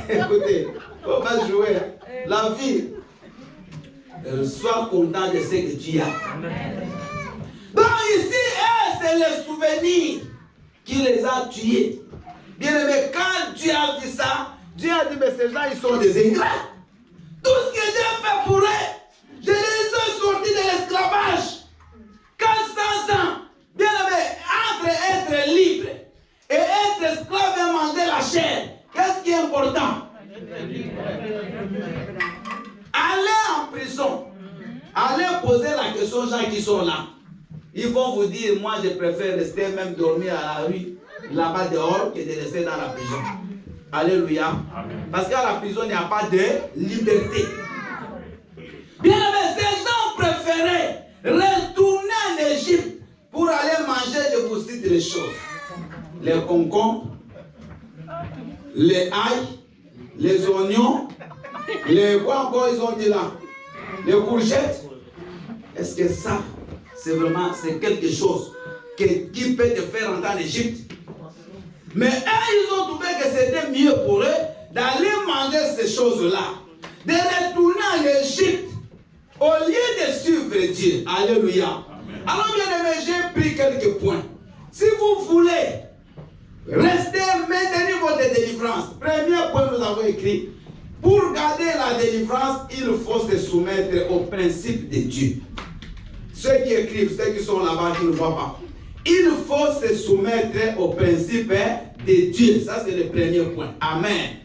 [SPEAKER 1] Écoutez, il ne faut pas jouer. La vie, sois content de ce que tu as. Donc ici, c'est le souvenir qui les a tués. Bien aimé, quand Dieu a dit ça, Dieu a dit, mais ces gens, ils sont des ingrats. Tout ce que Dieu a fait pour eux, je les ai sortis de l'esclavage. 400 ans. Bien aimé, entre être libre et être esclave et manger la chair, qu'est-ce qui est important? Allez en prison. Allez poser la question aux gens qui sont là. Ils vont vous dire, moi je préfère rester même dormir à la rue, là-bas dehors, que de rester dans la prison. Alléluia. Parce qu'à la prison, il n'y a pas de liberté. Bien aimé, ces gens préféraient retourner en Égypte pour aller manger, je vous cite les choses. Les concombres, les ail, les oignons, les quoi encore ils ont dit là? Les courgettes. Est-ce que ça, c'est vraiment quelque chose qui peut te faire rentrer en Égypte? Mais eux, ils ont trouvé que c'était mieux pour eux d'aller manger ces choses-là, de retourner en Égypte au lieu de suivre Dieu. Alléluia. Amen. Alors bien aimé, j'ai pris quelques points. Si vous voulez rester, maintenir votre délivrance. Premier point, nous avons écrit, pour garder la délivrance, il faut se soumettre au principe de Dieu. Ceux qui écrivent, ceux qui sont là-bas, qui ne voient pas. Il faut se soumettre au principe de Dieu. Ça, c'est le premier point. Amen.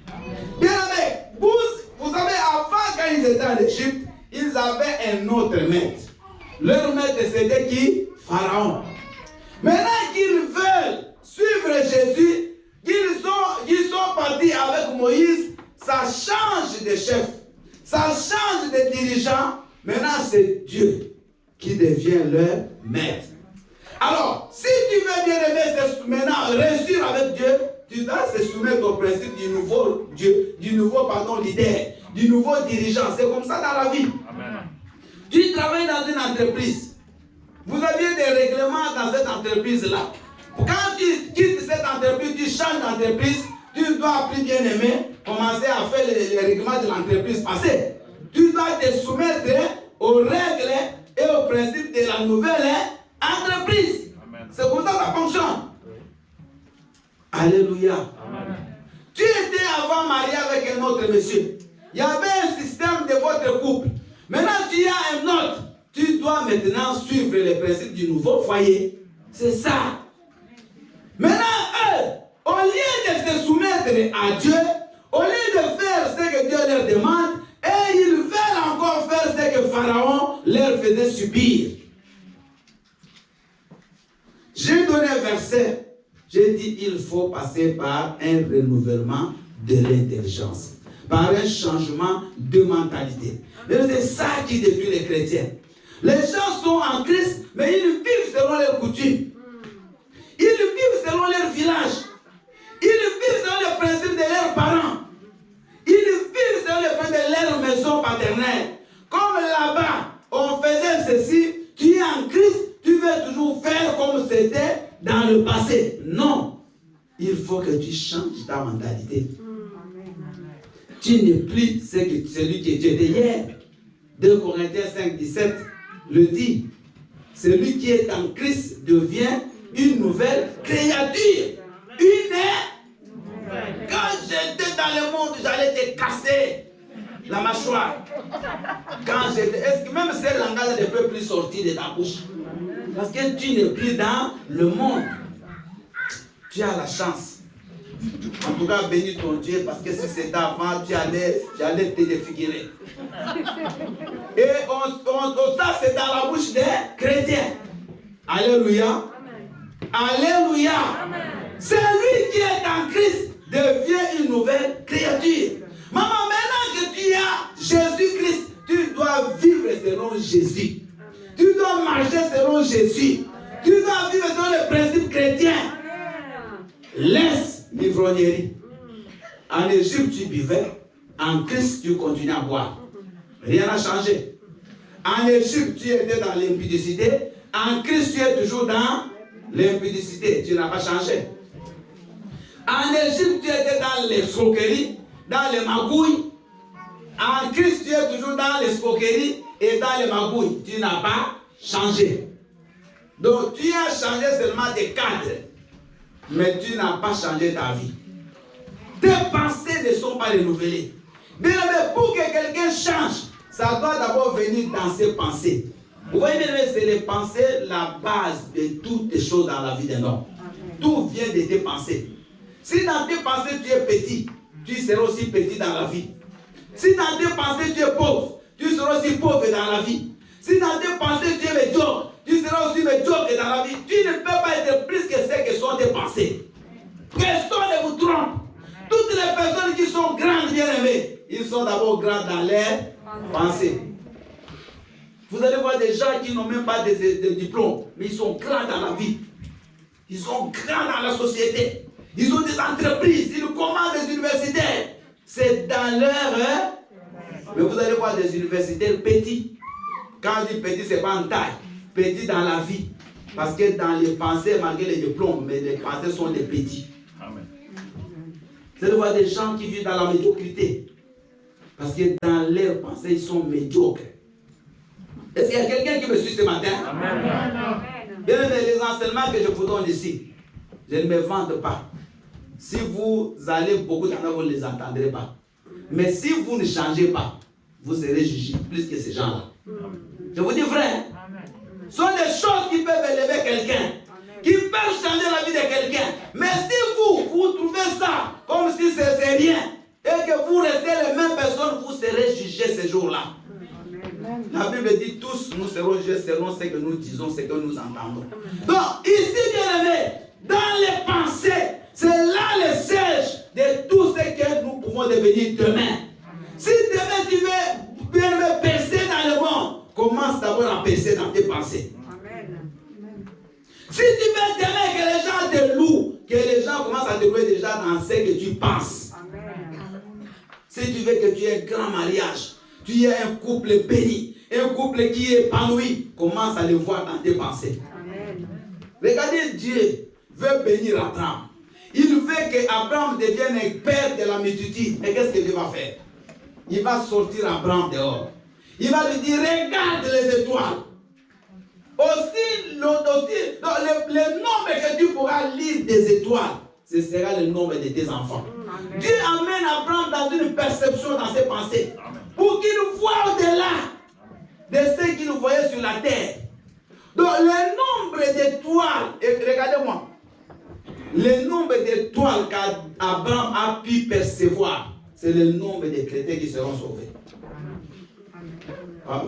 [SPEAKER 1] Bien aimé, vous savez, avant, quand ils étaient en Égypte, ils avaient un autre maître. Leur maître, c'était qui? Pharaon. Maintenant qu'ils veulent suivre Jésus, qu'ils sont partis avec Moïse, ça change de chef, ça change de dirigeant. Maintenant, c'est Dieu qui devient leur maître. Alors, si tu veux bien aimer, maintenant réussir avec Dieu, tu dois se soumettre au principe du nouveau Dieu, du nouveau leader, du nouveau dirigeant. C'est comme ça dans la vie. Amen. Tu travailles dans une entreprise. Vous aviez des règlements dans cette entreprise-là. Quand tu quittes cette entreprise, tu changes d'entreprise, tu dois plus bien aimer commencer à faire les règlements de l'entreprise passée. Tu dois te soumettre aux règles et aux principes de la nouvelle entreprise. C'est comme ça que ça fonctionne. Alléluia. Amen. Tu étais avant marié avec un autre monsieur. Il y avait un système de votre couple. Maintenant, tu as un autre. Tu dois maintenant suivre les principes du nouveau foyer. C'est ça. Maintenant, eux, au lieu de se soumettre à Dieu, au lieu de faire ce que Dieu leur demande, et ils veulent encore faire ce que Pharaon leur faisait subir. J'ai donné un verset. J'ai dit il faut passer par un renouvellement de l'intelligence, par un changement de mentalité. C'est ça qui détruit les chrétiens. Les gens sont en Christ, mais ils vivent selon leurs coutumes. Ils vivent selon leur village. Ils vivent selon les principes de leurs parents. Ils vivent selon les principes de leur maison paternelle. Comme là-bas, on faisait ceci, tu es en Christ, tu veux toujours faire comme c'était dans le passé. Non. Il faut que tu changes ta mentalité. Tu n'es plus celui que tu étais hier. 2 Corinthiens 5, 17 le dit. Celui qui est en Christ devient une nouvelle créature. Quand j'étais dans le monde, j'allais te casser la mâchoire. Quand j'étais, est-ce que même ce langage ne peut plus sortir de ta bouche? Parce que tu n'es plus dans le monde. Tu as la chance. En tout cas, bénis ton Dieu, parce que si c'était avant, j'allais te défigurer. Et ça, c'est dans la bouche des chrétiens. Alléluia. Alléluia. Celui qui est en Christ devient une nouvelle créature. Maman, maintenant que tu as Jésus-Christ, tu dois vivre selon Jésus. Tu dois marcher selon Jésus. Tu dois vivre selon les principes chrétiens. Laisse l'ivrognerie. En Égypte, tu buvais. En Christ, tu continues à boire. Rien n'a changé. En Égypte, tu étais dans l'impudicité. En Christ, tu es toujours dans l'impudicité. Tu n'as pas changé. En Égypte, tu étais dans l'escroquerie, dans les magouilles. En Christ, tu es toujours dans l'escroquerie et dans les magouilles. Tu n'as pas changé. Donc, tu as changé seulement des cadres. Mais tu n'as pas changé ta vie. Tes pensées ne sont pas renouvelées. Mais pour que quelqu'un change, ça doit d'abord venir dans ses pensées. Vous voyez, c'est les pensées la base de toutes les choses dans la vie d'un homme. Tout vient de tes pensées. Si dans tes pensées tu es petit, tu seras aussi petit dans la vie. Si dans tes pensées tu es pauvre, tu seras aussi pauvre dans la vie. Si dans tes pensées tu es médiocre, tu seras aussi médiocre dans la vie. Tu ne peux pas être plus que ce que sont tes pensées. Personne ne vous trompe. Toutes les personnes qui sont grandes, bien aimées, ils sont d'abord grands dans leurs pensées. Vous allez voir des gens qui n'ont même pas de diplôme, mais ils sont grands dans la vie. Ils sont grands dans la société. Ils ont des entreprises, ils commandent des universitaires. C'est dans leur... Mais vous allez voir des universitaires petits. Quand on dit petit, ce n'est pas en taille. Petit dans la vie. Parce que dans les pensées, malgré les diplômes, mais les pensées sont des petits. Amen. Vous allez voir des gens qui vivent dans la médiocrité. Parce que dans leurs pensées, ils sont médiocres. Est-ce qu'il y a quelqu'un qui me suit ce matin? Amen. Bien aimé, les enseignements que je vous donne ici, je ne me vante pas. Si vous allez beaucoup d'endroits, vous ne les entendrez pas. Mais si vous ne changez pas, vous serez jugé plus que ces gens-là. Je vous dis vrai, ce sont des choses qui peuvent élever quelqu'un, qui peuvent changer la vie de quelqu'un. Mais si vous trouvez ça comme si c'est rien, et que vous restez les mêmes personnes, vous serez jugés ces jours-là. La Bible dit tous nous serons jugés selon ce que nous disons, ce que nous entendons. Donc, ici, bien aimé, dans les pensées, c'est là le siège de tout ce que nous pouvons devenir demain. Si demain tu veux bien percer dans le monde, commence d'abord à percer dans tes pensées. Amen. Si tu veux demain que les gens te louent, que les gens commencent à te louer déjà dans ce que tu penses. Amen. Si tu veux que tu aies un grand mariage, tu aies un couple béni, un couple qui est épanoui, commence à le voir dans tes pensées. Amen. Regardez, Dieu veut bénir Abraham. Il veut qu'Abraham devienne un père de la multitude. Mais qu'est-ce que Dieu va faire? Il va sortir Abraham dehors. Il va lui dire, regarde les étoiles. Aussi, le nombre que tu pourras lire des étoiles, ce sera le nombre de tes enfants. Amen. Dieu amène Abraham dans une perception dans ses pensées. Pour qu'il voie au-delà de ce qu'il voyait sur la terre. Donc le nombre d'étoiles, et regardez-moi, le nombre d'étoiles qu'Abraham a pu percevoir, c'est le nombre de chrétiens qui seront sauvés.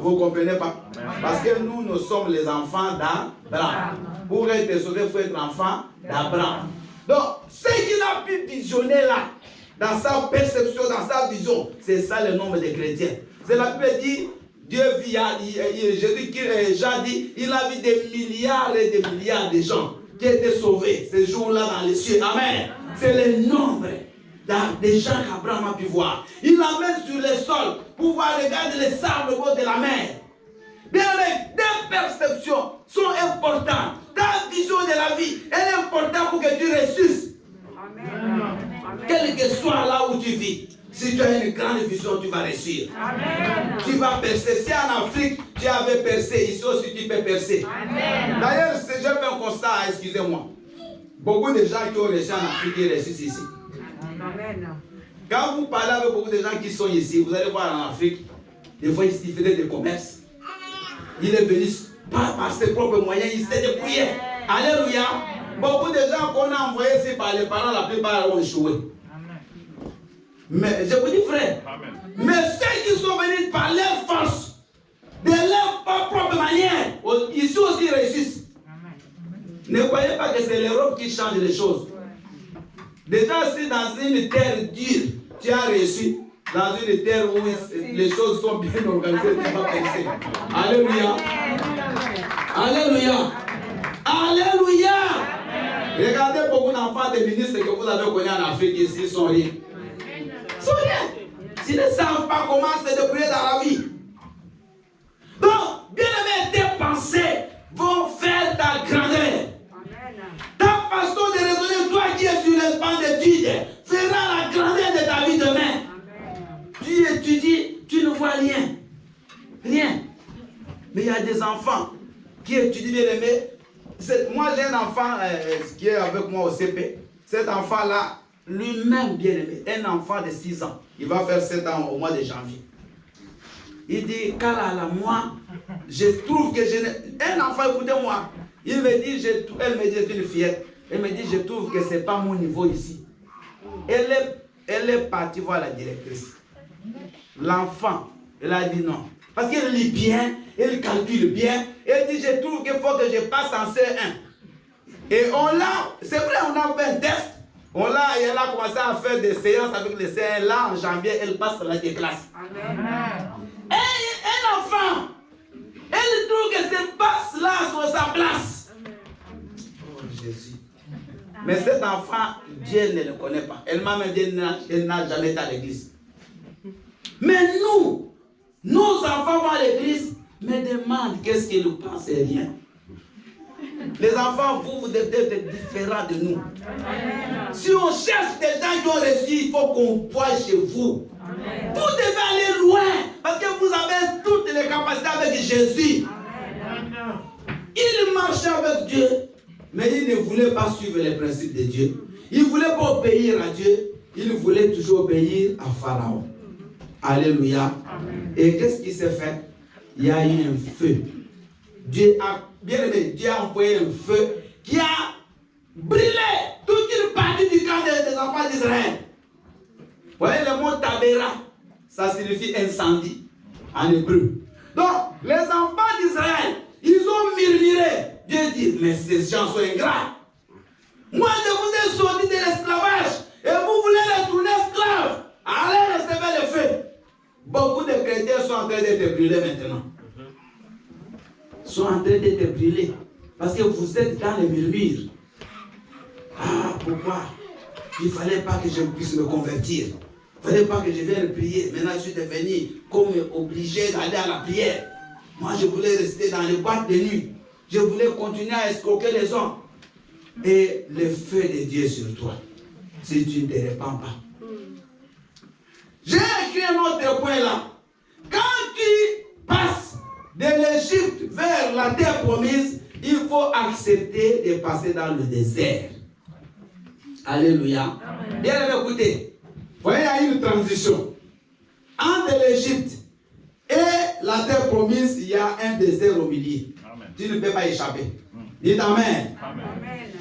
[SPEAKER 1] Vous ne comprenez pas? Parce que nous sommes les enfants d'Abraham. Pour être sauvé, il faut être enfant d'Abraham. Donc, ce qu'il a pu visionner là, dans sa perception, dans sa vision, c'est ça le nombre de chrétiens. C'est la Bible dit, Dieu vit, Jean dit, il a vu des milliards et des milliards de gens qui étaient sauvés ce jour-là dans les cieux. Amen. C'est le nombre des gens qu'Abraham a pu voir. Il l'amène sur le sol pour pouvoir regarder les sables au bord de la mer. Bien, tes perceptions sont importantes. Ta vision de la vie, elle est importante pour que tu réussisses. Amen. Quel que soit là où tu vis, si tu as une grande vision, tu vas réussir. Amen. Tu vas percer. Si en Afrique, tu avais percé, ici aussi tu peux percer. D'ailleurs, j'ai fait un constat, excusez-moi. Beaucoup de gens qui ont réussi en Afrique, ils réussissent ici. Amen. Quand vous parlez avec beaucoup de gens qui sont ici, vous allez voir en Afrique, des fois, il faisait des commerces. Il est venu pas par ses propres moyens, il s'est débrouillé. Alléluia. Beaucoup de gens qu'on a envoyés ici par les parents, la plupart ont échoué. Mais je vous dis, frère, mais ceux qui sont venus par leur force, de leur propre manière, ici aussi réussissent. Ne croyez pas que c'est l'Europe qui change les choses. Déjà, si dans une terre dure, tu as réussi, dans une terre où les choses sont bien organisées, tu vas penser. Alléluia. Alléluia. Alléluia. Regardez beaucoup d'enfants de ministres que vous avez connus en Afrique ici, ils sont rien. Ils sont rien. S'ils ne savent pas comment se débrouiller dans la vie. Donc, bien aimé, tes pensées vont faire ta grandeur. Ta façon de raisonner, toi qui es sur le banc d'études, fera la grandeur de ta vie demain. Tu étudies, tu ne vois rien. Rien. Mais il y a des enfants qui étudient, bien aimé. Moi, j'ai un enfant qui est avec moi au CP. Cet enfant-là, lui-même, bien aimé, un enfant de 6 ans. Il va faire 7 ans au mois de janvier. Il dit, Kalala, moi, je trouve que je n'ai... Un enfant, écoutez-moi. Il me dit, elle me dit, c'est une fillette. Elle me dit, je trouve que ce n'est pas mon niveau ici. Elle est partie voir la directrice. L'enfant, elle a dit non. Parce qu'elle lit bien, elle calcule bien. Elle dit, je trouve qu'il faut que je passe en C1. Et c'est vrai, on a fait un test. Elle a commencé à faire des séances avec les C1. Là, en janvier, elle passe dans la classe. Et un enfant, elle trouve que cette passe-là sur sa place. Oh Jésus. Mais cet enfant, Dieu ne le connaît pas. Elle m'a même dit qu'elle n'a jamais été à l'église. Mais nous, nos enfants vont à l'église, me demandent qu'est-ce qu'ils nous pensent et rien. Les enfants, vous êtes différents de nous. Si on cherche des gens qui ont réussi, il faut qu'on voie chez vous. Vous devez aller loin, parce que vous avez toutes les capacités avec Jésus. Il marchait avec Dieu, mais il ne voulait pas suivre les principes de Dieu. Il ne voulait pas obéir à Dieu, il voulait toujours obéir à Pharaon. Alléluia. Et qu'est-ce qui s'est fait? Il y a eu un feu. Dieu a envoyé un feu qui a brûlé toute une partie du camp des enfants d'Israël. Vous voyez le mot Tabera, ça signifie incendie en hébreu. Donc, les enfants d'Israël, ils ont murmuré. Dieu dit, mais ces gens sont ingrats. Moi, je vous ai sorti de l'esclavage et vous voulez retourner esclaves. Allez recevoir le feu. Beaucoup de chrétiens sont en train d'être brûlés maintenant. Sont en train d'être brûlés. Parce que vous êtes dans les murmures. Ah, pourquoi? Il ne fallait pas que je puisse me convertir. Il ne fallait pas que je vienne prier. Maintenant, je suis devenu comme obligé d'aller à la prière. Moi, je voulais rester dans les boîtes de nuit. Je voulais continuer à escroquer les hommes. Et le feu de Dieu sur toi, si tu ne te répands pas. J'ai écrit un autre point là. Quand tu passes de l'Égypte vers la terre promise, il faut accepter de passer dans le désert. Alléluia. Bien écoutez. voyez, il y a une transition. Entre l'Égypte et la terre promise, il y a un désert au milieu. Amen. Tu ne peux pas échapper. Dites Amen. Amen.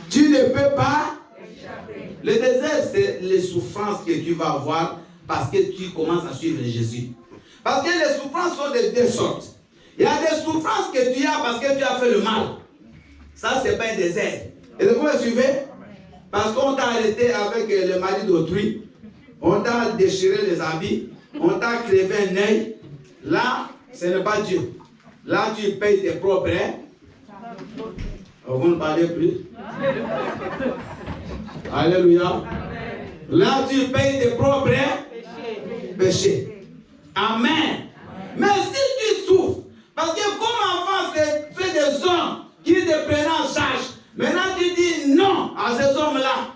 [SPEAKER 1] Tu ne peux pas échapper. Le désert, c'est les souffrances que tu vas avoir parce que tu commences à suivre Jésus. Parce que les souffrances sont de deux sortes. Il y a des souffrances que tu as parce que tu as fait le mal. Ça, ce n'est pas un désert. Et vous me suivez? Parce qu'on t'a arrêté avec le mari d'autrui. On t'a déchiré les habits. On t'a crevé un œil. Là, ce n'est pas Dieu. Là, tu payes tes propres. Vous ne parlez plus. Alléluia. Là, tu payes tes propres péchés. Amen. Mais si tu souffres, parce que comme avant, c'est des hommes qui te prenaient en charge. Maintenant, tu dis non à ces hommes-là.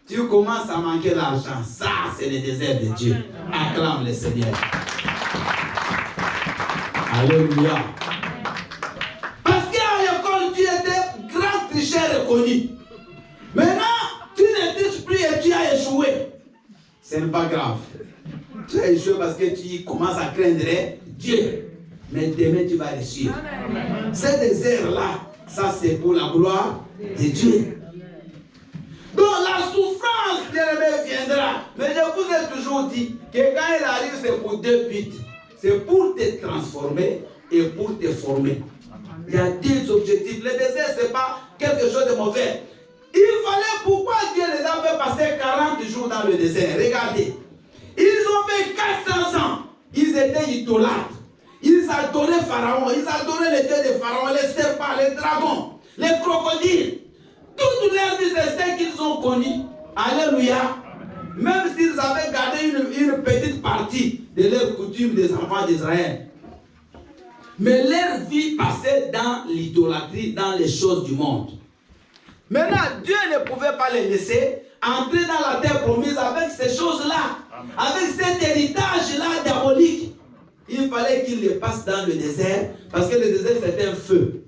[SPEAKER 1] Tu commences à manquer l'argent. Ça, c'est le désert de Dieu. Acclame le Seigneur. Alléluia. Parce qu'à l'école, tu étais grand tricheur reconnu. Maintenant, tu ne triches plus et tu as échoué. Ce n'est pas grave. Tu as échoué parce que tu commences à craindre Dieu. Mais demain, tu vas réussir. Ce désert-là, ça c'est pour la gloire de Dieu. Donc la souffrance, bien-aimé, viendra. Mais je vous ai toujours dit que quand elle arrive, c'est pour deux buts. C'est pour te transformer et pour te former. Il y a deux objectifs. Le désert, ce n'est pas quelque chose de mauvais. Il fallait, pourquoi Dieu les a fait passer 40 jours dans le désert? Regardez. Ils ont fait 400 ans. Ils étaient idolâtres. Ils adoraient Pharaon. Ils adoraient les dieux de Pharaon, les serpents, les dragons, les crocodiles. Toutes les destin qu'ils ont connu. Alléluia. Même s'ils avaient gardé une petite partie de leurs coutumes des enfants d'Israël. Mais leur vie passait dans l'idolâtrie, dans les choses du monde. Maintenant, Dieu ne pouvait pas les laisser entrer dans la terre promise avec ces choses-là, avec cet héritage-là diabolique. Il fallait qu'ils les passent dans le désert, parce que le désert c'était un feu.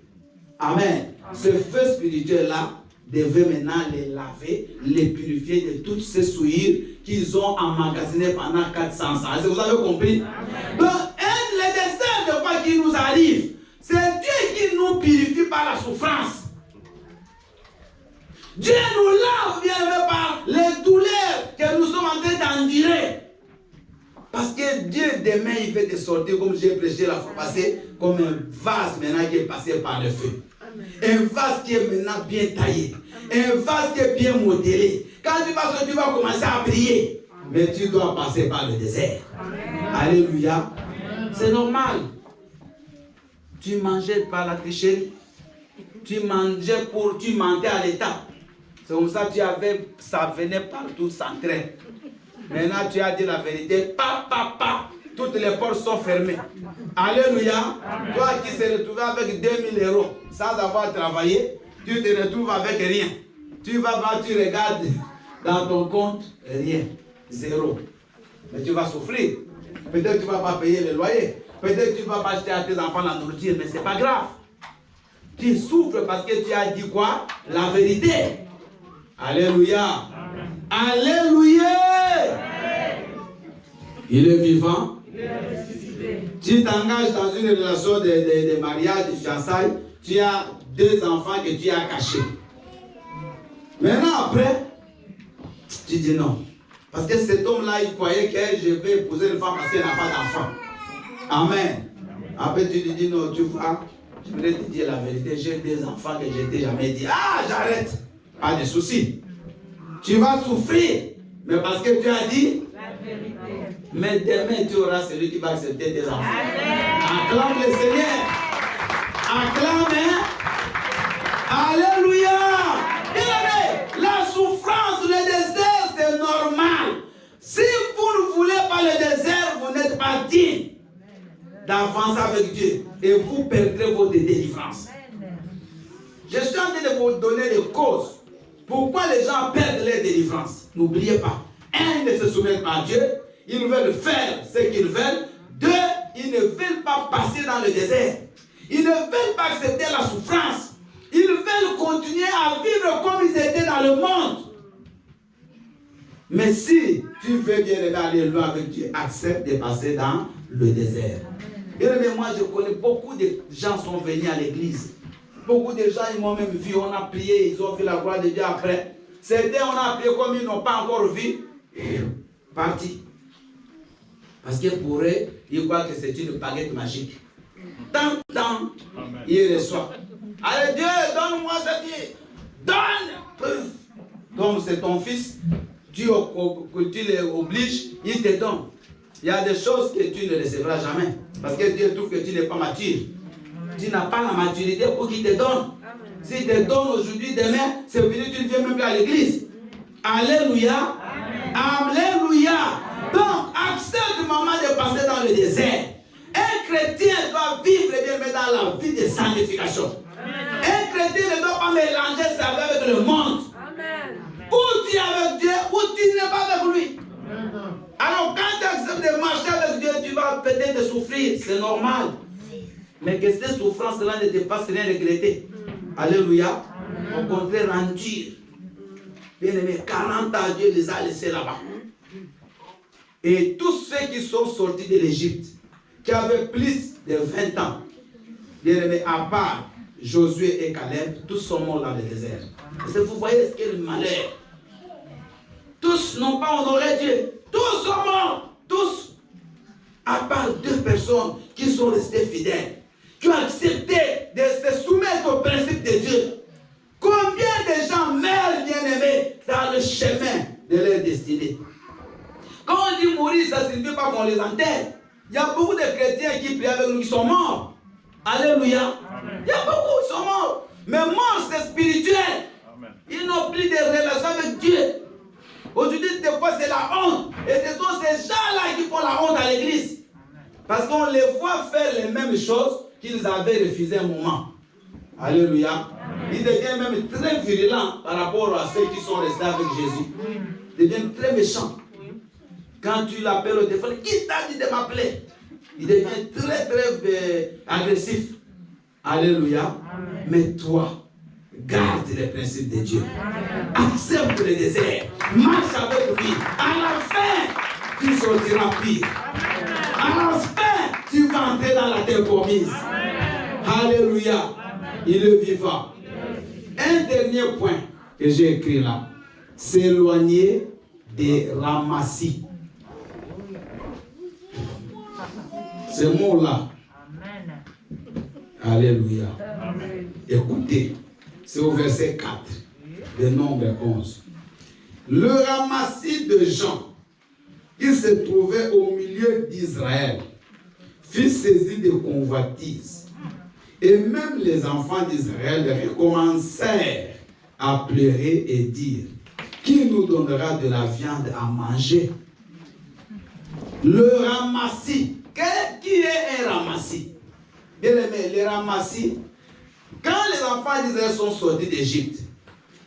[SPEAKER 1] Amen. Ce feu spirituel-là devait maintenant les laver, les purifier de toutes ces souillures qu'ils ont emmagasinées pendant 400 ans. Est-ce que vous avez compris? Amen. Donc, le désert de quoi qui nous arrive, c'est Dieu qui nous purifie par la souffrance. Dieu nous lave bien par les douleurs que nous sommes en train d'endurer. Parce que Dieu demain il fait te sortir, comme j'ai prêché la fois passée, comme un vase maintenant qui est passé par le feu. Amen. Un vase qui est maintenant bien taillé. Amen. Un vase qui est bien modélé. Quand tu vas sortir, tu vas commencer à briller. Mais tu dois passer par le désert. Amen. Alléluia. C'est normal. Tu mangeais par la tricherie. Tu mentais à l'État. C'est comme ça que ça venait partout, ça traîne. Maintenant, tu as dit la vérité. Toutes les portes sont fermées. Alléluia. Amen. Toi qui s'est retrouvé avec 2000 € sans avoir travaillé, tu te retrouves avec rien. Tu vas voir, tu regardes dans ton compte, rien. Zéro. Mais tu vas souffrir. Peut-être que tu ne vas pas payer le loyer. Peut-être que tu ne vas pas acheter à tes enfants la nourriture, mais ce n'est pas grave. Tu souffres parce que tu as dit quoi? La vérité. Alléluia. Amen. Alléluia. Amen. Il est vivant. Il est ressuscité. Tu t'engages dans une relation de mariage, de fiançailles. Tu as 2 enfants que tu as cachés. Maintenant après, tu dis non. Parce que cet homme-là, il croyait que je vais épouser une femme parce qu'elle n'a pas d'enfant. Amen. Après tu lui dis non, tu vois, je voulais te dire la vérité, j'ai 2 enfants que je t'ai jamais dit. Ah, j'arrête. Pas de souci. Tu vas souffrir. Mais parce que tu as dit la vérité. Mais demain, tu auras celui qui va accepter tes enfants. Amen. Acclame le Seigneur. Acclame. Alléluia. Bien-aimé, la souffrance, le désert, c'est normal. Si vous ne voulez pas le désert, vous n'êtes pas digne d'avancer avec Dieu. Et vous perdrez votre délivrance. Je suis en train de vous donner les causes. Pourquoi les gens perdent leur délivrance? N'oubliez pas. 1, ils ne se soumettent pas à Dieu. Ils veulent faire ce qu'ils veulent. 2, ils ne veulent pas passer dans le désert. Ils ne veulent pas accepter la souffrance. Ils veulent continuer à vivre comme ils étaient dans le monde. Mais si tu veux bien aller loin avec Dieu, accepte de passer dans le désert. Bien aimé, moi je connais beaucoup de gens qui sont venus à l'église. Beaucoup de gens, ils m'ont même vu, on a prié, ils ont vu la gloire de Dieu après. Certains, on a prié comme ils n'ont pas encore vu, parti. Parce que pour eux, ils croient que c'est une baguette magique. Tant, ils reçoivent. Allez Dieu, donne-moi ce qui. Donne. Donc c'est ton fils, tu l'obliges, il te donne. Il y a des choses que tu ne recevras jamais. Parce que Dieu trouve que tu n'es pas mature. Tu n'as pas la maturité pour qu'il te donne. S'il te donne aujourd'hui, demain, c'est fini, tu ne viens même plus à l'église. Alléluia. Alléluia. Donc, accepte maman de passer dans le désert. Un chrétien doit vivre bien dans la vie de sanctification. Un chrétien ne doit pas mélanger sa vie avec le monde. Ou tu es avec Dieu, ou tu n'es pas avec lui. Alors, quand tu acceptes de marcher avec Dieu, tu vas peut-être souffrir, c'est normal. Mais que ces souffrances-là ne te fassent rien regretter. Alléluia. Au contraire, endure. Bien aimé, 40 ans, Dieu les a laissés là-bas. Et tous ceux qui sont sortis de l'Égypte, qui avaient plus de 20 ans, bien aimé, à part Josué et Caleb, tous sont morts dans le désert. Parce que vous voyez ce qu'est le malheur. Tous n'ont pas honoré Dieu. Tous sont morts. Tous. À part 2 personnes qui sont restées fidèles, qui ont accepté de se soumettre au principe de Dieu. Combien de gens meurent, bien-aimés, dans le chemin de leur destinée? Quand on dit mourir, ça ne signifie pas qu'on les enterre. Il y a beaucoup de chrétiens qui prient avec nous qui sont morts. Alléluia. Il y a beaucoup qui sont morts. Mais mort, c'est spirituel. Ils n'ont plus de relation avec Dieu. Aujourd'hui, des fois, c'est la honte. Et c'est tous ces gens-là qui font la honte à l'église. Parce qu'on les voit faire les mêmes choses qu'ils avaient refusé un moment. Alléluia. Ils deviennent même très virulents par rapport à ceux qui sont restés avec Jésus. Ils deviennent très méchants. Quand tu l'appelles au téléphone, qui t'a dit de m'appeler? Il devient très agressif. Alléluia. Mais toi, garde les principes de Dieu. Accepte le désert. Marche avec lui. À la fin, tu sortiras pire. À la fin, tu vas entrer dans la terre promise. Alléluia. Il est vivant. Un dernier point que j'ai écrit là. S'éloigner des ramassis. Ce mot-là. Alléluia. Écoutez. C'est au verset 4 de Nombre 11. Le ramassis de gens qui se trouvaient au milieu d'Israël fut saisi de convoitise. Et même les enfants d'Israël recommencèrent à pleurer et dire: qui nous donnera de la viande à manger? Le ramassis. Qui est un ramassis? Bien aimé, les ramassis, quand les enfants d'Israël sont sortis d'Égypte,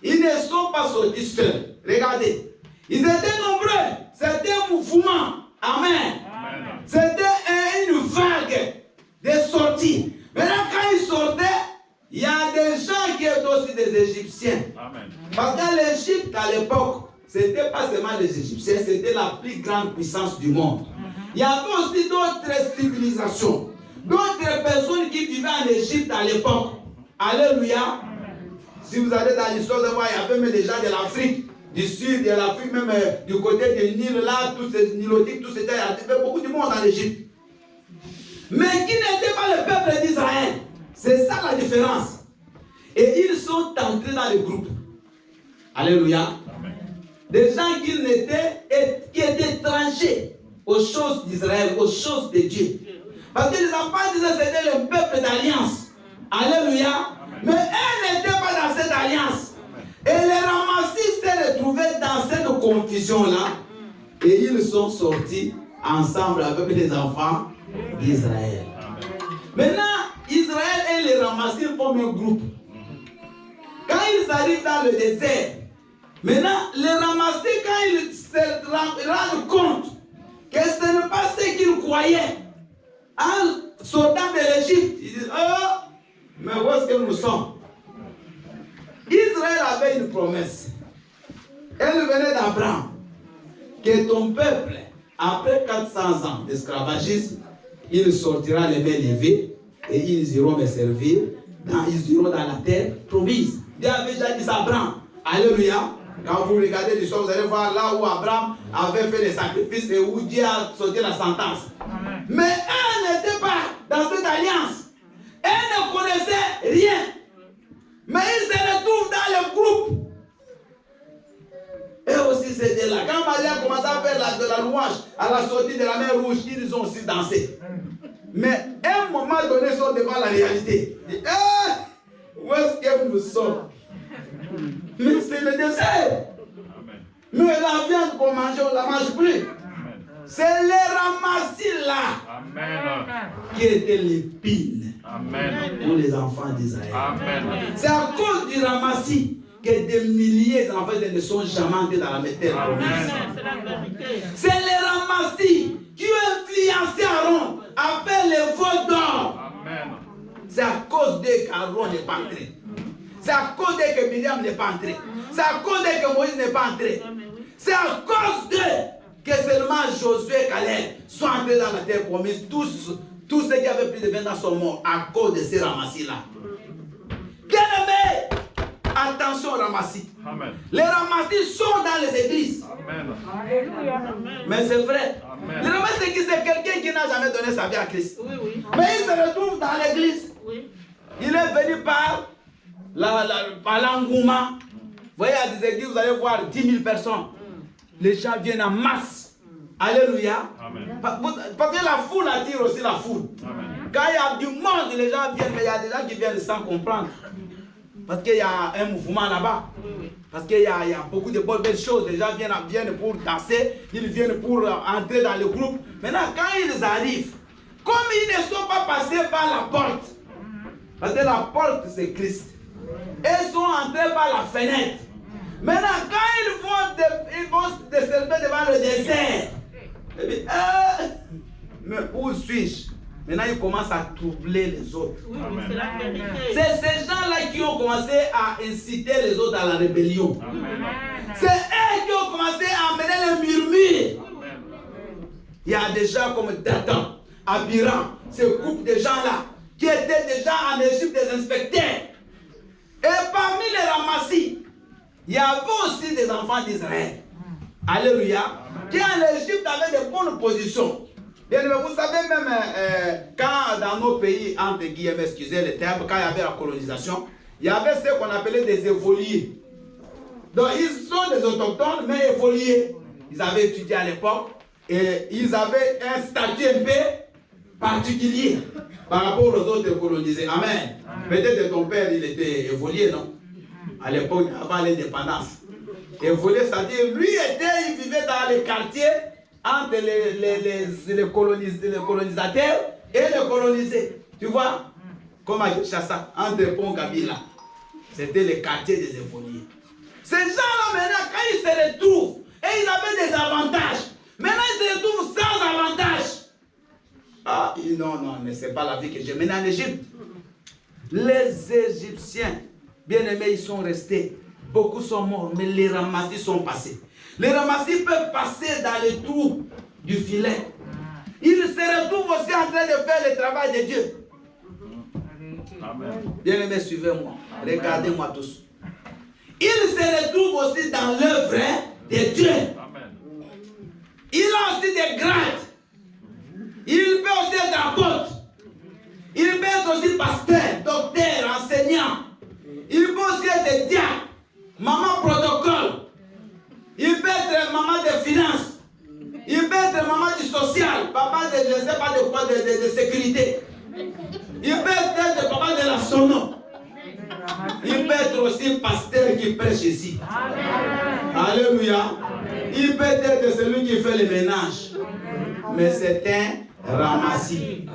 [SPEAKER 1] ils ne sont pas sortis seuls. Regardez, ils étaient nombreux. C'était un mouvement. Amen. C'était une vague de sorties. Maintenant, quand ils sortaient, il y a des gens qui étaient aussi des Égyptiens. Amen. Parce que l'Égypte, à l'époque, ce n'était pas seulement les Égyptiens, c'était la plus grande puissance du monde. Il y avait aussi d'autres civilisations, d'autres personnes qui vivaient en Égypte à l'époque. Alléluia. Si vous allez dans l'histoire de voir, il y avait même des gens de l'Afrique, du sud, de l'Afrique, même du côté du Nil, là, tous ces Nilotiques, tout c'était, il y avait beaucoup de monde en Égypte. Mais qui n'était pas le peuple d'Israël. C'est ça la différence. Et ils sont entrés dans le groupe. Alléluia. Des gens qui étaient étrangers aux choses d'Israël, aux choses de Dieu. Parce que les enfants d'Israël, c'était le peuple d'alliance. Alléluia. Mais elles n'étaient pas dans cette alliance. Et les ramassis s'est retrouvés dans cette confusion-là. Et ils sont sortis ensemble avec les enfants d'Israël. Maintenant, Israël et les ramassis forment un groupe. Quand ils arrivent dans le désert, maintenant, les ramassis, quand ils se rendent compte que ce n'est pas ce qu'ils croyaient, en sortant de l'Égypte, ils disent: oh, mais où est-ce que nous sommes? Israël avait une promesse. Elle venait d'Abraham. que ton peuple, après 400 ans d'esclavagisme, il sortira les mains levées et ils iront me servir. Ils iront dans la terre promise. Dieu avait déjà dit ça à Abraham. Alléluia. Quand vous regardez l'histoire, vous allez voir là où Abraham avait fait les sacrifices et où Dieu a sauté la sentence. Mais eux n'étaient pas dans cette alliance. Eux ne connaissaient rien. Mais ils se retrouvent dans le groupe. Et aussi c'était là. Quand Marie a commencé à faire de la louange à la sortie de la mer Rouge, ils ont aussi dansé. Mais à un moment donné, ils sont devant la réalité. Ils disent, où est-ce que nous sommes? Mais c'est le dessert. Mais la viande qu'on mangeait, on ne la mange plus. C'est les ramassis là qui étaient l'épine pour les enfants d'Israël. C'est à cause du ramassis que des milliers d'enfants ne sont jamais entrés dans la terre promise. C'est les ramassis qui ont influencé Aaron à faire les veaux d'or. C'est à cause d'eux qu'Aaron n'est pas entré. C'est à cause d'eux que Myriam n'est pas entré. C'est à cause d'eux que Moïse n'est pas entré. C'est à cause d'eux que seulement Josué et Caleb sont entrés dans la terre promise. Tous ceux qui avaient plus de 20 ans sont morts à cause de ces ramassis-là. Bien aimés, attention aux ramassis. Les ramassis sont dans les églises. Mais c'est vrai. Le ramassis, c'est quelqu'un qui n'a jamais donné sa vie à Christ. Mais il se retrouve dans l'église. Il est venu par l'engouement. Vous voyez, à des églises, vous allez voir 10 000 personnes. Les gens viennent en masse. Alléluia. Parce que la foule attire aussi la foule. Quand il y a du monde, les gens viennent, mais il y a des gens qui viennent sans comprendre. Parce qu'il y a un mouvement là-bas. Parce qu'il y a beaucoup de bonnes choses. Les gens viennent pour danser, ils viennent pour entrer dans le groupe. Maintenant, quand ils arrivent, comme ils ne sont pas passés par la porte, parce que la porte c'est Christ, ils sont entrés par la fenêtre. Maintenant, quand ils vont se servir devant le désert, mais où suis-je? Maintenant, ils commencent à troubler les autres. C'est ces gens-là qui ont commencé à inciter les autres à la rébellion. C'est eux qui ont commencé à amener les murmures. Il y a des gens comme Dathan, Abiram, ce groupe de gens-là, qui étaient déjà en Égypte des inspecteurs. Et parmi les ramassis, il y avait aussi des enfants d'Israël. Alléluia. Qui en Égypte avaient de bonnes positions. Bien, vous savez même quand dans nos pays, entre guillemets, excusez le terme, quand il y avait la colonisation, il y avait ce qu'on appelait des évoliers. Donc ils sont des autochtones, mais évoliers. Ils avaient étudié à l'époque et ils avaient un statut un peu particulier par rapport aux autres colonisés. Amen. Peut-être que ton père, il était évolier, non? À l'époque, avant l'indépendance. Évolier, c'est-à-dire, lui il vivait dans les quartiers entre les colonisateurs et les colonisés. Tu vois? Comme à Kinshasa, entre Pont Kabila. C'était le quartier des évoliers. Ces gens-là, maintenant, quand ils se retrouvent, et ils avaient des avantages, maintenant ils se retrouvent sans avantages. Ah, non, mais ce n'est pas la vie que j'ai menée en Égypte. Les Égyptiens, bien aimés, ils sont restés. Beaucoup sont morts, mais les ramassis sont passés. Les ramassis peuvent passer dans les trous du filet. Ils se retrouvent aussi en train de faire le travail de Dieu. Bien aimés, suivez-moi. Regardez-moi tous. Ils se retrouvent aussi dans l'œuvre de Dieu. Il a aussi des grades. Il peut aussi être apôtre. Il peut être aussi pasteur, docteur, enseignant. Il peut aussi être diacre, maman protocole. Il peut être maman des finances. Il peut être maman du social, papa de je ne sais pas de quoi, de sécurité. Il peut être papa de la sono. Il peut être aussi pasteur qui prêche ici. Alléluia. Il peut être celui qui fait le ménage. Mais c'est un ramassis.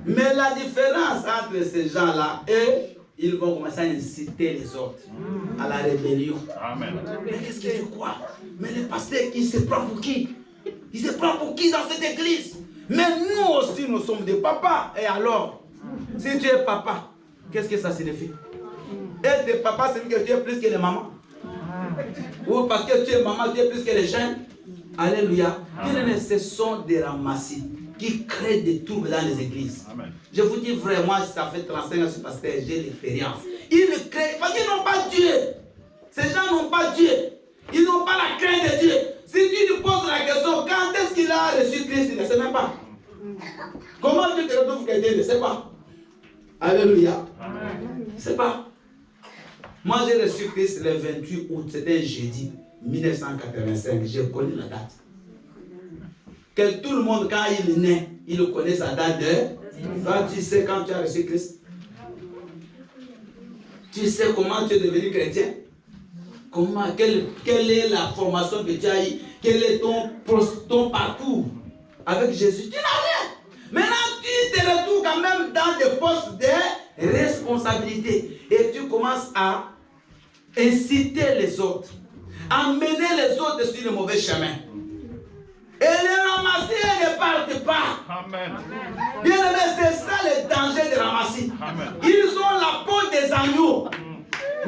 [SPEAKER 1] Mais la différence entre ces gens-là et ils vont commencer à inciter les autres à la rébellion. Amen. Mais qu'est-ce que tu crois? Mais le pasteur, il se prend pour qui? Il se prend pour qui dans cette église? Mais nous aussi, nous sommes des papas. Et alors, si tu es papa, qu'est-ce que ça signifie? Être papa, c'est que tu es plus que les mamans. Ou parce que tu es maman, tu es plus que les jeunes. Alléluia. Bien-aimés, ce sont des ramassis qui créent des troubles dans les églises. Amen. Je vous dis vraiment, ça fait 35 ans que je suis pasteur, j'ai l'expérience. Ils le créent parce qu'ils n'ont pas Dieu. Ces gens n'ont pas Dieu. Ils n'ont pas la crainte de Dieu. Si tu lui poses la question, quand est-ce qu'il a reçu Christ, il ne sait même pas. Comment Dieu te retrouve chrétien, il ne sait pas. Alléluia. Il ne sait pas. Moi, j'ai reçu Christ le 28 août, c'était un jeudi 1985. Je connais la date. Que tout le monde, quand il est né, il connaît sa date de. Toi, tu sais quand tu as reçu Christ. Tu sais comment tu es devenu chrétien. Comment, quelle est la formation que tu as eue? Quel est ton parcours avec Jésus? Tu n'as rien. Maintenant, tu te retrouves quand même dans des postes de responsabilité. Et tu commences à inciter les autres, à mener les autres sur le mauvais chemin. Et les ramassis ne partent pas. Amen. Bien aimé, c'est ça le danger des ramassis. Amen. Ils ont la peau des agneaux,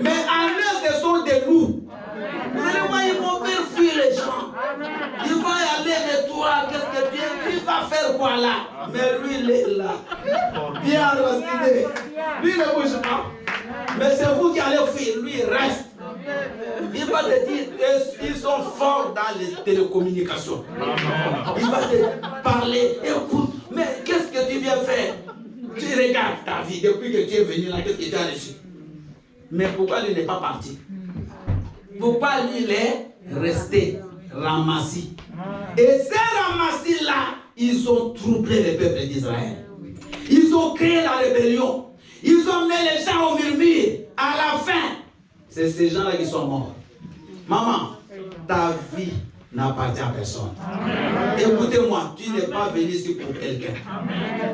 [SPEAKER 1] mais en eux, ce sont des loups. Vous allez voir, ils vont faire fuir les gens. Ils vont y aller, mais toi, qu'est-ce que tu vas faire quoi là? Mais lui, il est là. Bien enraciné. Lui, il ne bouge pas. Mais c'est vous qui allez fuir. Lui, il reste. Il va te dire, ils sont forts dans les télécommunications. Il va te parler, écoute, mais qu'est-ce que tu viens faire? Tu regardes ta vie depuis que tu es venu là, qu'est-ce que tu as reçu? Mais pourquoi lui n'est pas parti? Pourquoi lui il est resté ramassis? Et ces ramassis-là, ils ont troublé le peuple d'Israël. Ils ont créé la rébellion. Ils ont mis les gens au murmure. À la fin, c'est ces gens-là qui sont morts. Maman, ta vie n'appartient à personne. Écoutez-moi, tu n'es pas venu ici pour quelqu'un.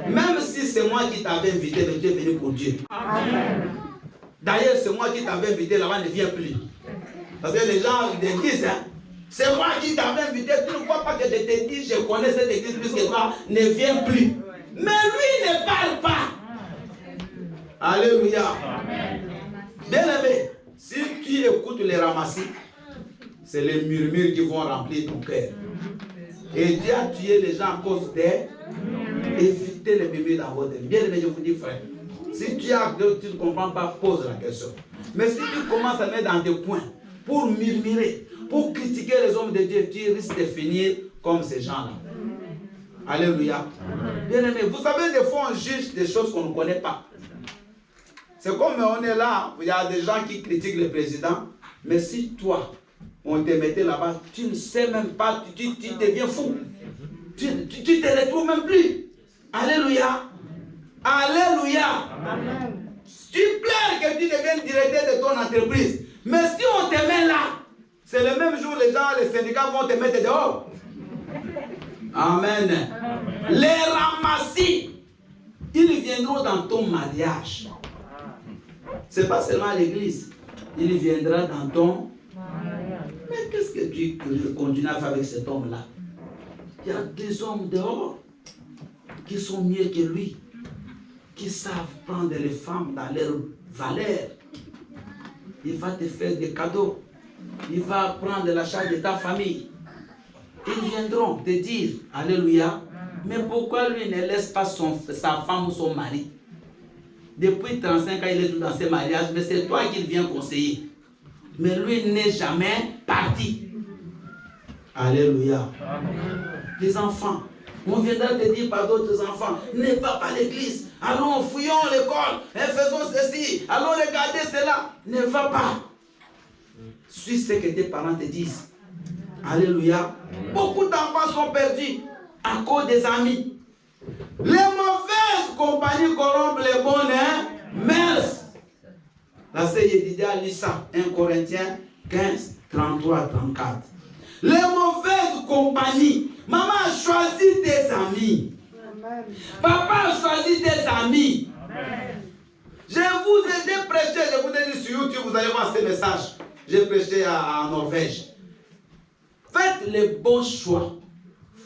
[SPEAKER 1] Même si c'est moi qui t'avais invité, mais tu es venu pour Dieu. D'ailleurs, c'est moi qui t'avais invité, là-bas ne viens plus. Parce que les gens d'église, hein, c'est moi qui t'avais invité. Tu ne vois pas que je t'ai dit, je connais cette église plus que toi, ne viens plus. Mais lui ne parle pas. Alléluia. Bien aimé, si tu écoutes les ramassis, c'est les murmures qui vont remplir ton cœur. Et Dieu a tué les gens à cause d'éviter les murmures dans votre vie. Bien aimé, je vous dis, frère, si tu ne comprends pas, pose la question. Mais si tu commences à mettre dans des points pour murmurer, pour critiquer les hommes de Dieu, tu risques de finir comme ces gens-là. Alléluia. Bien aimé, vous savez, des fois on juge des choses qu'on ne connaît pas. C'est comme on est là, il y a des gens qui critiquent le président, mais si toi, on te mettait là-bas, tu ne sais même pas, tu deviens fou. Tu te retrouves même plus. Alléluia. Alléluia. Amen. Tu pleures que tu deviennes directeur de ton entreprise. Mais si on te met là, c'est le même jour les gens, les syndicats vont te mettre dehors. Amen. Amen. Les ramassis, ils viendront dans ton mariage. Ce n'est pas seulement à l'église. Il viendra dans ton mariage. Mais qu'est-ce que tu continues à faire avec cet homme-là? Il y a des hommes dehors qui sont mieux que lui, qui savent prendre les femmes dans leur valeur. Il va te faire des cadeaux. Il va prendre la charge de ta famille. Ils viendront te dire, alléluia, mais pourquoi lui ne laisse pas sa femme ou son mari? Depuis 35 ans, il est tout dans ses mariages, mais c'est toi qu'il vient conseiller. Mais lui n'est jamais parti. Alléluia. Les enfants, on viendra te dire par d'autres enfants, ne va pas à l'église, allons, fouillons l'école, faisons ceci, allons regarder cela. Ne va pas. Suis ce que tes parents te disent. Alléluia. Beaucoup d'enfants sont perdus à cause des amis. Les mauvaises compagnies corrompent les bonnes mœurs. La sœur Yedidia lit ça, 1 Corinthiens 15, 33, 34. Les mauvaises compagnies. Maman a choisi tes amis. Amen. Papa a choisi tes amis. Amen. Je vous ai déjà prêché, je vous ai dit sur YouTube, vous allez voir ces messages. J'ai prêché en Norvège. Faites les bons choix.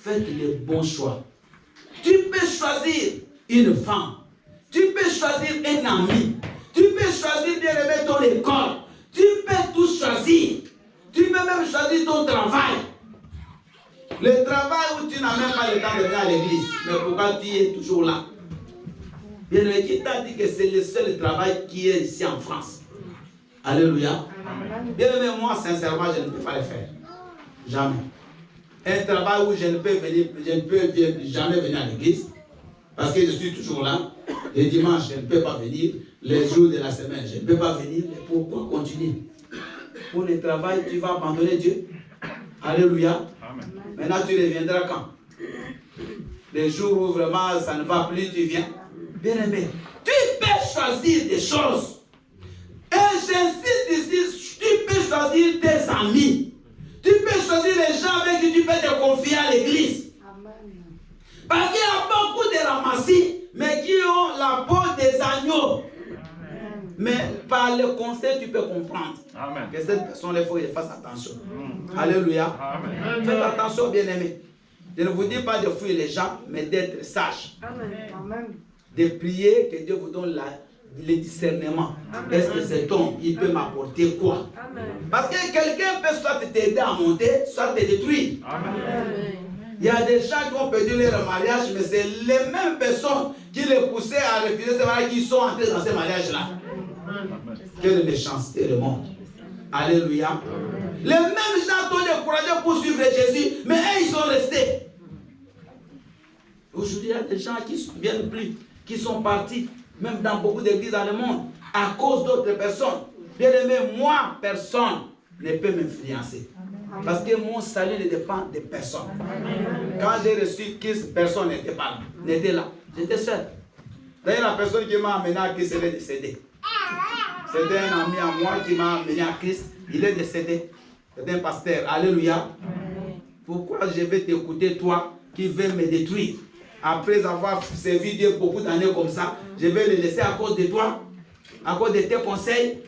[SPEAKER 1] Faites les bons choix. Tu peux choisir une femme. Tu peux choisir un ami. Tu peux choisir bien aimer ton école. Tu peux tout choisir. Tu peux même choisir ton travail. Le travail où tu n'as même pas le temps de venir à l'église. Mais pourquoi tu es toujours là? Bien aimé, qui t'a dit que c'est le seul travail qui est ici en France? Alléluia. Bien aimé, moi, sincèrement, je ne peux pas le faire. Jamais. Un travail où je ne peux jamais venir à l'église. Parce que je suis toujours là. Les dimanches, je ne peux pas venir. Les jours de la semaine, je ne peux pas venir. Mais pourquoi continuer? Pour le travail, tu vas abandonner Dieu. Alléluia. Amen. Maintenant, tu reviendras quand? Les jours où vraiment ça ne va plus, tu viens. Bien aimé, tu peux choisir des choses. Et j'insiste ici, tu peux choisir tes amis. Tu peux choisir les gens avec qui tu peux te confier à l'église. Parce qu'il y a beaucoup de ramassis, mais qui ont la peau des agneaux. Mais par le conseil, tu peux comprendre. Amen. Que cette personne, il faut qu'elle fasse attention. Alléluia. Amen. Faites attention, bien-aimés. Je ne vous dis pas de fuir les gens, mais d'être sage. Amen. De prier, que Dieu vous donne le discernement. Est-ce que cet homme, il peut m'apporter quoi? Amen. Parce que quelqu'un peut soit t'aider à monter, soit te détruire. Amen. Il y a des gens qui ont perdu leur mariage, mais c'est les mêmes personnes qui les poussaient à refuser ce mariage qui sont entrés dans ces mariages-là. Quelle méchanceté le monde. Alléluia. Les mêmes gens t'ont découragé pour suivre Jésus, mais eux, ils sont restés. Aujourd'hui, il y a des gens qui ne viennent plus, qui sont partis, même dans beaucoup d'églises dans le monde, à cause d'autres personnes. Bien aimé, moi, personne ne peut m'influencer. Parce que mon salut ne dépend de personne. Quand j'ai reçu Christ, personne n'était là. J'étais seul. D'ailleurs, la personne qui m'a amené à Christ, elle est décédée. C'était un ami à moi qui m'a amené à Christ. Il est décédé. C'est un pasteur. Alléluia. Pourquoi je vais t'écouter, toi, qui veux me détruire? Après avoir servi Dieu beaucoup d'années comme ça, je vais le laisser à cause de toi, à cause de tes conseils.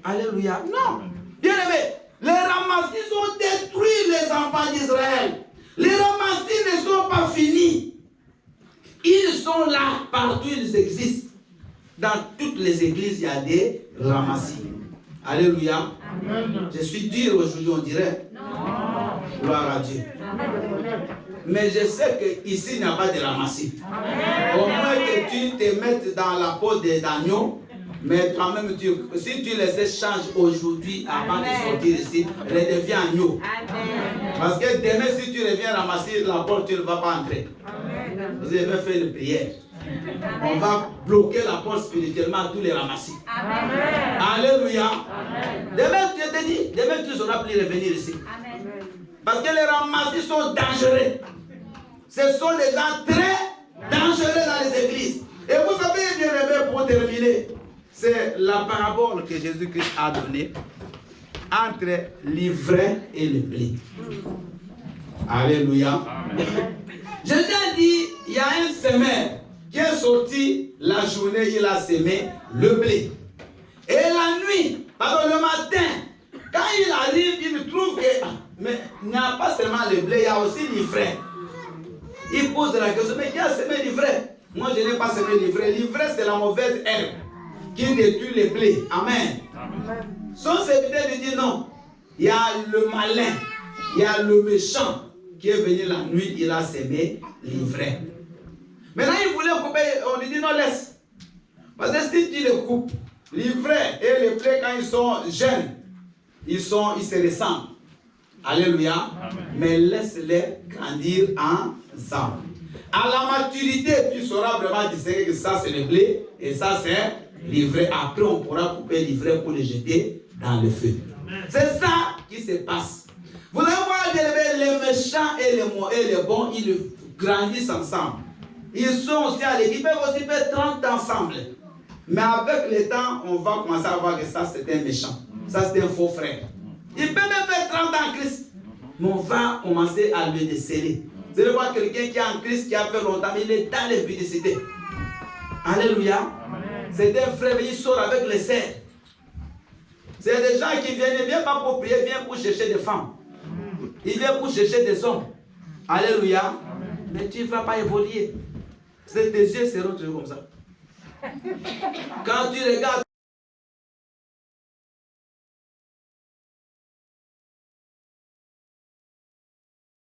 [SPEAKER 1] Alléluia. Non. Bien aimé, les ramassis ont détruit les enfants d'Israël. Les ramassis ne sont pas finis. Ils sont là, partout ils existent. Dans toutes les églises, il y a des ramassis. Alléluia. Amen. Je suis dur aujourd'hui, on dirait. Non. Gloire à Dieu. Amen. Mais je sais qu'ici, il n'y a pas de ramassis. Amen. Au moins que tu te mettes dans la peau des agneaux, mais quand même, si tu les échanges aujourd'hui avant de sortir ici, elle devient agneau. Parce que demain, si tu reviens ramasser la porte, tu ne vas pas entrer. Amen. Vous avez fait une prière. On va bloquer la porte spirituellement à tous les ramassis. Amen. Alléluia. Amen. Demain, je te dis, demain tu ne sauras plus revenir ici. Amen. Parce que les ramassis sont dangereux. Ce sont des gens très dangereux dans les églises. Et vous savez, bien aimé, pour terminer, c'est la parabole que Jésus-Christ a donnée entre l'ivraie et le blé. Alléluia. Amen. Jésus a dit, il y a un semeur qui est sorti la journée, il a semé le blé. Et la nuit, pardon, le matin, quand il arrive, il trouve que, mais il n'y a pas seulement le blé, il y a aussi l'ivraie. Il pose la question, mais qui a semé l'ivraie? Moi, je n'ai pas semé l'ivraie. L'ivraie, c'est la mauvaise herbe qui détruit le blé. Amen. Amen. Son serviteur lui dit non. Il y a le malin, il y a le méchant qui est venu la nuit, il a semé l'ivraie. Maintenant, il voulait couper, on lui dit non, laisse. Parce que si tu les coupes, l'ivraie et le blé, quand ils sont jeunes, ils se ressemblent. Alléluia. Amen. Mais laisse-les grandir ensemble. À la maturité, tu sauras vraiment distinguer que ça c'est le blé et ça c'est l'ivraie. Après, on pourra couper l'ivraie pour le jeter dans le feu. C'est ça qui se passe. Vous allez voir les méchants et les bons, ils grandissent ensemble. Ils sont aussi à l'église, ils peuvent aussi faire 30 ensemble. Mais avec le temps, on va commencer à voir que ça c'est un méchant. Ça c'est un faux frère. Il peut même faire 30 ans en Christ. Mais on va commencer à le déceler. Vous allez voir quelqu'un qui est en Christ, qui a fait longtemps, mais il est dans les publicités. Alléluia. C'est un frère, il sort avec les sœurs. C'est des gens qui viennent, ils ne viennent pas pour prier, ils viennent pour chercher des femmes. Ils viennent pour chercher des hommes. Alléluia. Mais tu ne vas pas évoluer. Tes yeux seront toujours comme ça. Quand tu regardes